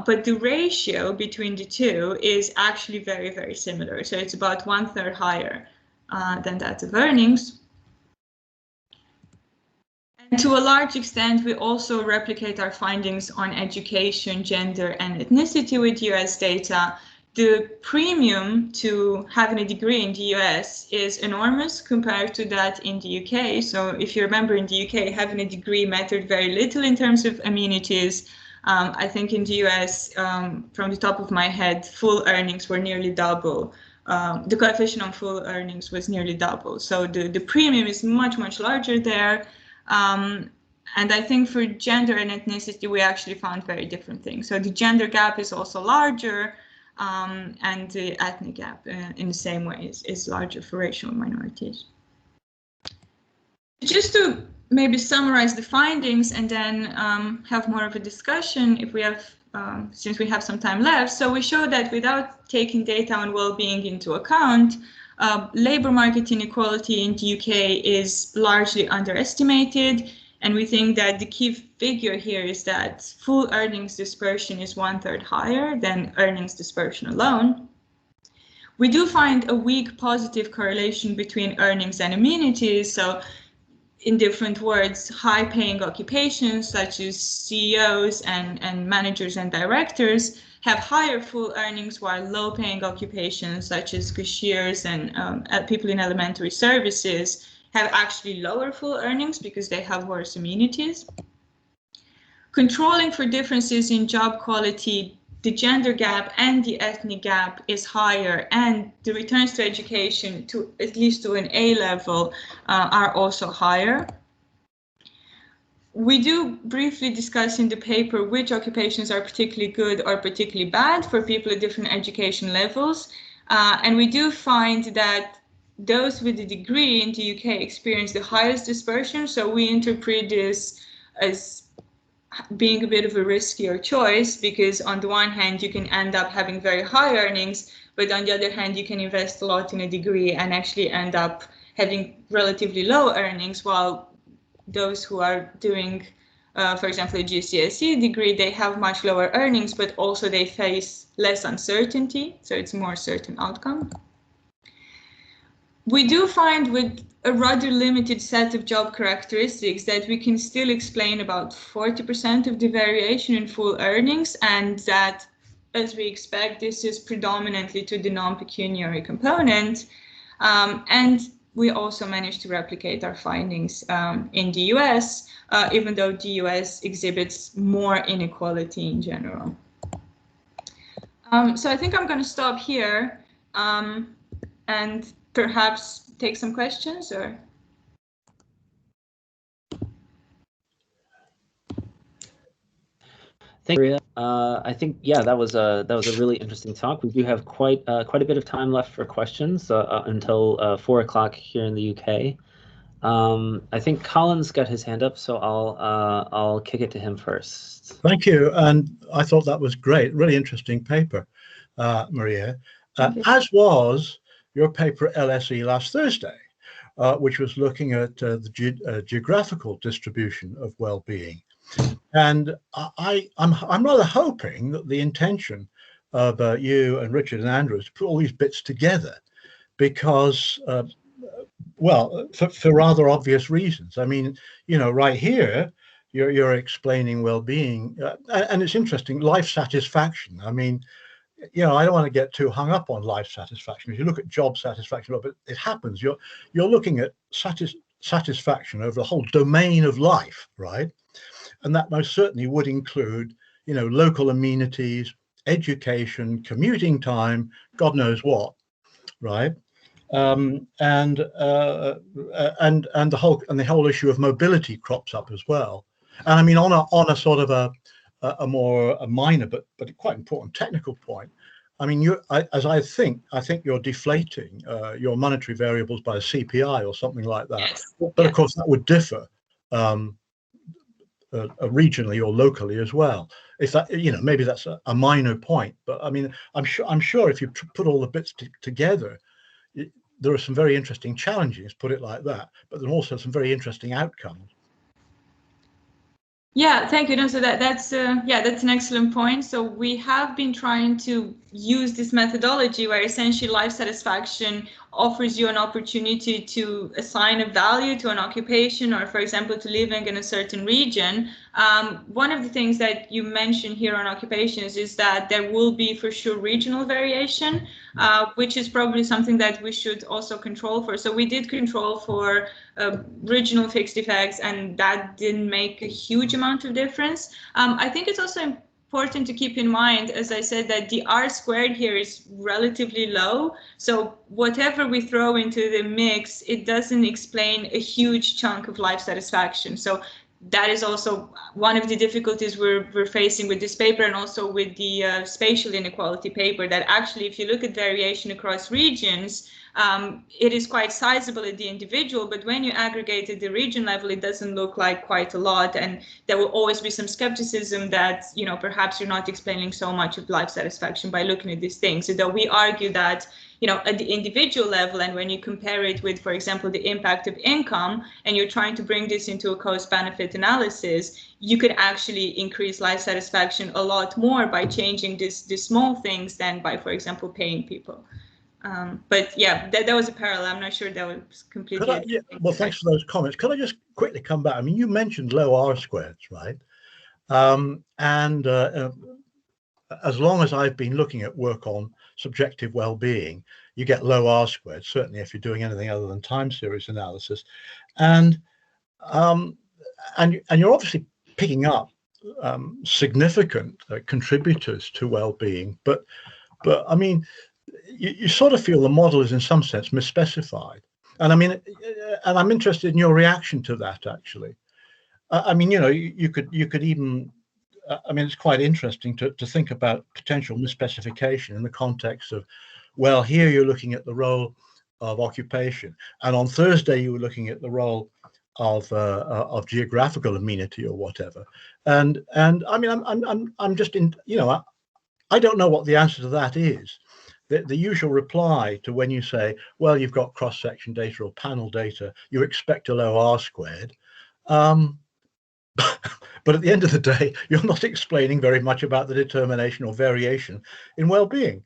But the ratio between the two is actually very, very similar. So it's about 1/3 higher than that of earnings. And to a large extent, we also replicate our findings on education, gender, and ethnicity with US data. The premium to having a degree in the US is enormous compared to that in the UK. So if you remember, in the UK, having a degree mattered very little in terms of amenities. I think in the US, from the top of my head, full earnings were nearly double. The coefficient on full earnings was nearly double. So the premium is much, much larger there. And I think for gender and ethnicity, we actually found very different things. So the gender gap is also larger, and the ethnic gap in the same way is larger for racial minorities. Just to maybe summarize the findings and then have more of a discussion if we have since we have some time left. So we show that without taking data on well-being into account, labor market inequality in the UK is largely underestimated. And we think that the key figure here is that full earnings dispersion is 1/3 higher than earnings dispersion alone. We do find a weak positive correlation between earnings and amenities. So in different words, high-paying occupations such as CEOs and managers and directors have higher full earnings, while low-paying occupations such as cashiers and people in elementary services have actually lower full earnings because they have worse amenities. Controlling for differences in job quality, the gender gap and the ethnic gap is higher, and the returns to education, to at least to an A level, are also higher. We do briefly discuss in the paper which occupations are particularly good or particularly bad for people at different education levels. And we do find that those with a degree in the UK experience the highest dispersion. So we interpret this as being a bit of a riskier choice, because on the one hand, you can end up having very high earnings, but on the other hand, you can invest a lot in a degree and actually end up having relatively low earnings, while those who are doing, for example, a GCSE degree, they have much lower earnings, but also they face less uncertainty, so it's a more certain outcome. We do find with a rather limited set of job characteristics that we can still explain about 40% of the variation in full earnings, and that, as we expect, this is predominantly to the non-pecuniary component. And we also managed to replicate our findings in the US, even though the US exhibits more inequality in general. So I think I'm going to stop here and perhaps take some questions, or? Thank you, Maria. I think, yeah, that was a really interesting talk. We do have quite a bit of time left for questions until 4 o'clock here in the UK. I think Colin's got his hand up, so I'll kick it to him first. Thank you, and I thought that was great. Really interesting paper, Maria. As was your paper at LSE last Thursday, which was looking at the geographical distribution of well-being. And I'm rather hoping that the intention of you and Richard and Andrew is to put all these bits together, because, well, for rather obvious reasons. I mean, you know, right here, you're explaining well-being, and it's interesting, life satisfaction. I mean, you know, I don't want to get too hung up on life satisfaction. If you look at job satisfaction, but it happens, you're looking at satisfaction over the whole domain of life, right? And that most certainly would include, you know, local amenities, education, commuting time, God knows what, right? And the whole issue of mobility crops up as well. And I mean, on a sort of a more minor but quite important technical point, I mean, I think you're deflating your monetary variables by a CPI or something like that. Yes. But of course, that would differ regionally or locally as well. If that, you know, maybe that's a minor point, but I mean, I'm sure if you put all the bits together, there are some very interesting challenges, put it like that, but there are also some very interesting outcomes. Yeah, thank you. No, so that's an excellent point. So we have been trying to use this methodology where essentially life satisfaction offers you an opportunity to assign a value to an occupation, or, for example, to living in a certain region. One of the things that you mentioned here on occupations is that there will be for sure regional variation, which is probably something that we should also control for. So we did control for regional fixed effects, and that didn't make a huge amount of difference. I think it's also important to keep in mind, as I said, that the R² here is relatively low. So whatever we throw into the mix, it doesn't explain a huge chunk of life satisfaction. So that is also one of the difficulties we're facing with this paper, and also with the spatial inequality paper, that actually, if you look at variation across regions, it is quite sizable at the individual, but when you aggregate at the region level, it doesn't look like quite a lot. And there will always be some skepticism that, you know, perhaps you're not explaining so much of life satisfaction by looking at these things. So that we argue that, you know, at the individual level, and when you compare it with, for example, the impact of income, and you're trying to bring this into a cost-benefit analysis, you could actually increase life satisfaction a lot more by changing these small things than by, for example, paying people. But yeah, that was a parallel. I'm not sure that was completely. Yeah, well, thanks for those comments. Could I just quickly come back? I mean, you mentioned low R-squareds, right? As long as I've been looking at work on subjective well-being, you get low R-squared, certainly if you're doing anything other than time series analysis. And you're obviously picking up significant contributors to well-being, but I mean, you sort of feel the model is in some sense misspecified. And I mean, and I'm interested in your reaction to that, actually. I mean, you know, you could even, I mean, it's quite interesting to think about potential misspecification in the context of, well, here you're looking at the role of occupation, and on Thursday you were looking at the role of geographical amenity or whatever. And I mean, I'm just in, you know, I don't know what the answer to that is. The usual reply to when you say, well, you've got cross-section data or panel data, you expect a low R-squared. But at the end of the day, you're not explaining very much about the determination or variation in well-being.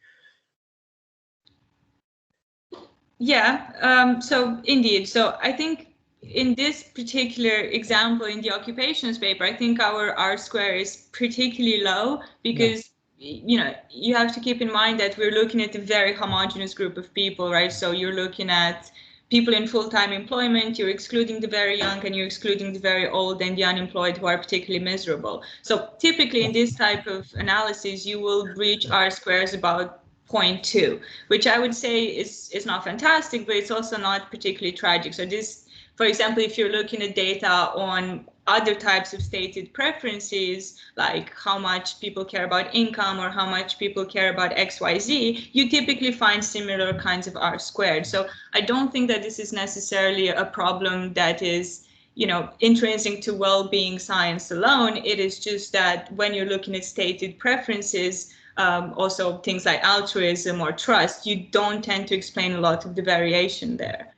Yeah, so indeed. So I think in this particular example in the occupations paper, I think our R-square is particularly low because, you know, you have to keep in mind that we're looking at a very homogeneous group of people, right? So you're looking at people in full-time employment, you're excluding the very young, and you're excluding the very old and the unemployed who are particularly miserable. So typically in this type of analysis, you will reach R-squares about 0.2, which I would say is not fantastic, but it's also not particularly tragic. So this, for example, if you're looking at data on other types of stated preferences, like how much people care about income or how much people care about XYZ, you typically find similar kinds of R-squared. So I don't think that this is necessarily a problem that is, you know, intrinsic to well-being science alone. It is just that when you're looking at stated preferences, also things like altruism or trust, you don't tend to explain a lot of the variation there.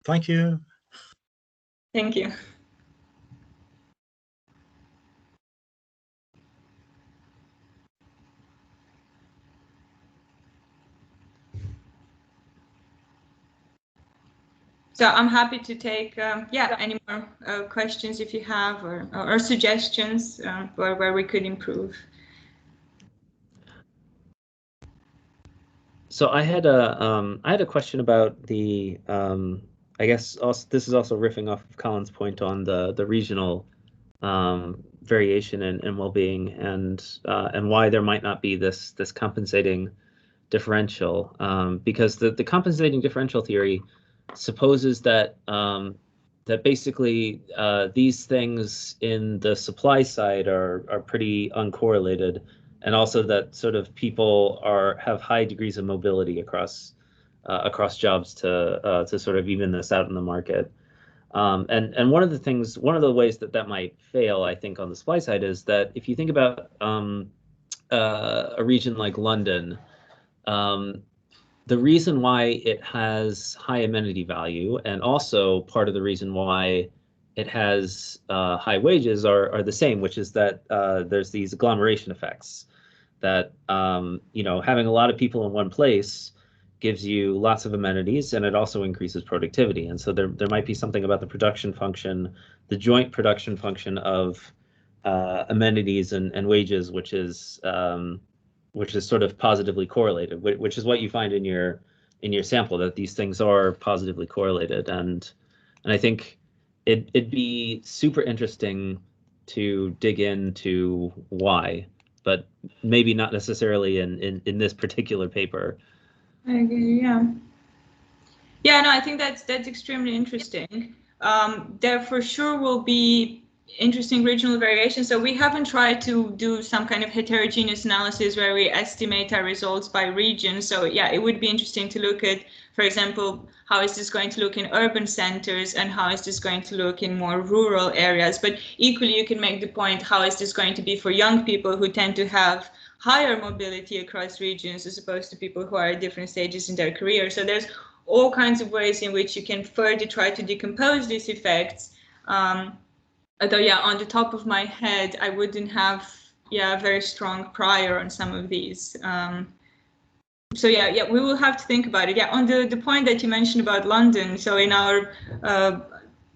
Thank you. Thank you. So I'm happy to take, any more questions if you have, or suggestions where we could improve. So I had a question about the I guess also this is also riffing off of Colin's point on the regional variation in well-being and why there might not be this compensating differential, because the compensating differential theory supposes that that basically these things in the supply side are pretty uncorrelated, and also that sort of people have high degrees of mobility across jobs to sort of even this out in the market. And one of the ways that might fail, I think, on the supply side is that if you think about a region like London, the reason why it has high amenity value, and also part of the reason why it has high wages are the same, which is that there's these agglomeration effects that, you know, having a lot of people in one place gives you lots of amenities, and it also increases productivity. And so there might be something about the production function, the joint production function of amenities and wages, which is sort of positively correlated, which is what you find in your sample, that these things are positively correlated. And I think it'd be super interesting to dig into why, but maybe not necessarily in this particular paper. I agree, yeah. Yeah, no, I think that's extremely interesting. There for sure will be, interesting regional variation. So we haven't tried to do some kind of heterogeneous analysis where we estimate our results by region. So yeah, it would be interesting to look at, for example, how is this going to look in urban centers and how is this going to look in more rural areas. But equally, you can make the point, how is this going to be for young people who tend to have higher mobility across regions as opposed to people who are at different stages in their career. So there's all kinds of ways in which you can further try to decompose these effects. Although, yeah, on the top of my head, I wouldn't have, a very strong prior on some of these. So yeah, we will have to think about it. Yeah, on the point that you mentioned about London, so in our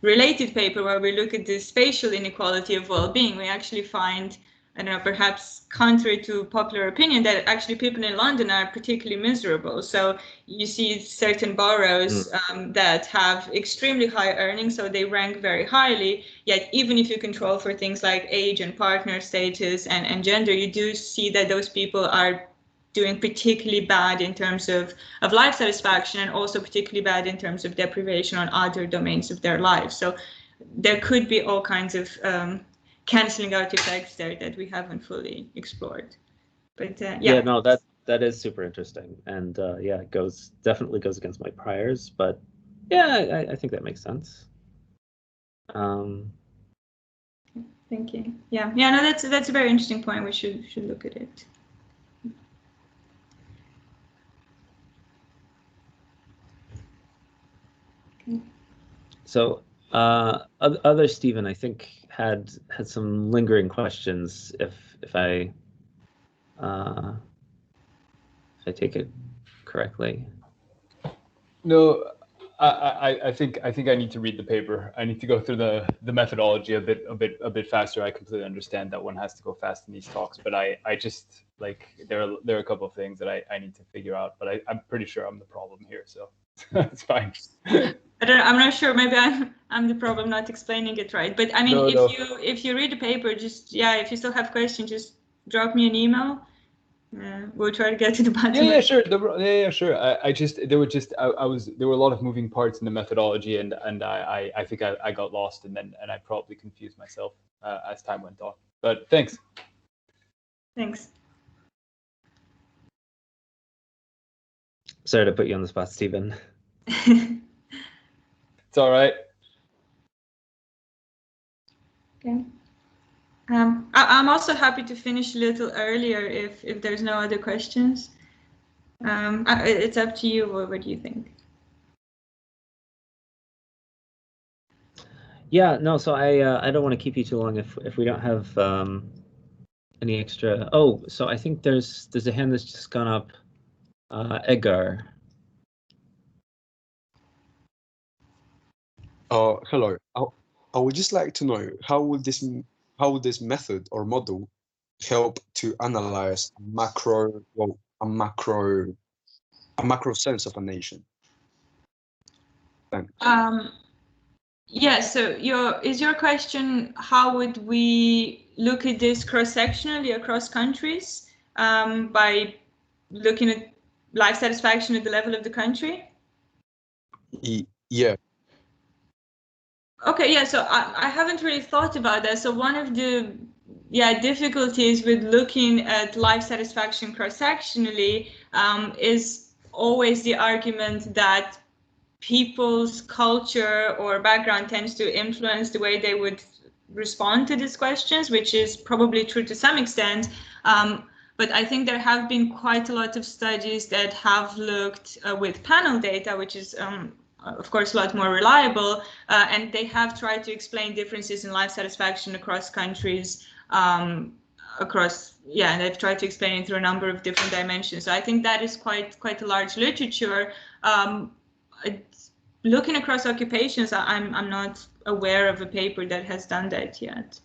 related paper where we look at the spatial inequality of well-being, we actually find, I don't know, perhaps contrary to popular opinion, that actually people in London are particularly miserable. So you see certain boroughs that have extremely high earnings, so they rank very highly. Yet even if you control for things like age and partner status and gender, you do see that those people are doing particularly bad in terms of life satisfaction, and also particularly bad in terms of deprivation on other domains of their lives. So there could be all kinds of canceling out effects there that we haven't fully explored. But yeah, no, that is super interesting, and yeah, it definitely goes against my priors, but yeah, I think that makes sense. Thank you. Yeah, no, that's a very interesting point. We should look at it. Okay. So other Stephen, I think, had some lingering questions. If I take it correctly. No, I think I need to read the paper. I need to go through the methodology a bit faster. I completely understand that one has to go fast in these talks, but I just, like, there are a couple of things that I need to figure out. But I'm pretty sure I'm the problem here, so it's fine. I'm not sure. Maybe I'm the problem not explaining it right. But I mean, if you read the paper, just if you still have questions, just drop me an email. We'll try to get to the bottom. Yeah, sure. Sure. There were a lot of moving parts in the methodology, and I think I got lost, and I probably confused myself as time went on. But thanks. Thanks. Sorry to put you on the spot, Stephen. It's all right. Okay. I'm also happy to finish a little earlier if there's no other questions. It's up to you. What do you think? Yeah, no. So I don't want to keep you too long if we don't have any extra. Oh, so I think there's a hand that's just gone up. Edgar. Hello. I would just like to know how would this method or model help to analyze a macro sense of a nation? Thanks. Yeah. So is your question, how would we look at this cross-sectionally across countries by looking at life satisfaction at the level of the country? Yeah. Okay, yeah, so I haven't really thought about that. So one of the difficulties with looking at life satisfaction cross-sectionally is always the argument that people's culture or background tends to influence the way they would respond to these questions, which is probably true to some extent. But I think there have been quite a lot of studies that have looked with panel data, which is of course a lot more reliable, and they have tried to explain differences in life satisfaction across countries, and they've tried to explain it through a number of different dimensions. So I think that is quite a large literature. Looking across occupations, I'm not aware of a paper that has done that yet.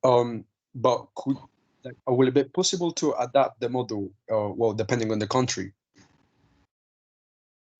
But will it be possible to adapt the model, depending on the country?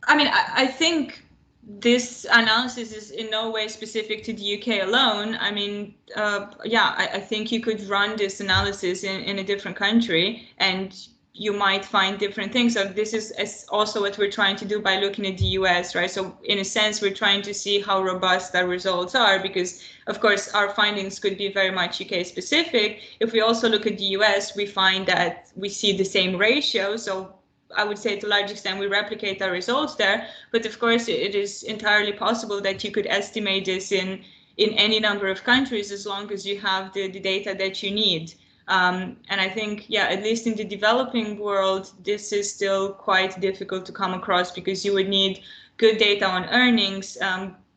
I mean, I think this analysis is in no way specific to the UK alone. I mean, I think you could run this analysis in a different country, and you might find different things. So this is also what we're trying to do by looking at the US, right? So in a sense, we're trying to see how robust our results are, because of course our findings could be very much UK specific. If we also look at the US, we find that we see the same ratio. So I would say to a large extent we replicate our results there, but of course it is entirely possible that you could estimate this in any number of countries as long as you have the data that you need. And I think, yeah, at least in the developing world, this is still quite difficult to come across, because you would need good data on earnings,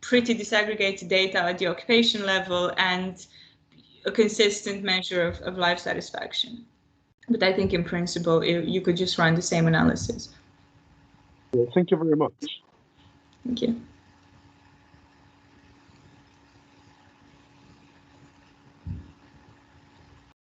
pretty disaggregated data at the occupation level, and a consistent measure of life satisfaction. But I think in principle, you could just run the same analysis. Well, thank you very much. Thank you.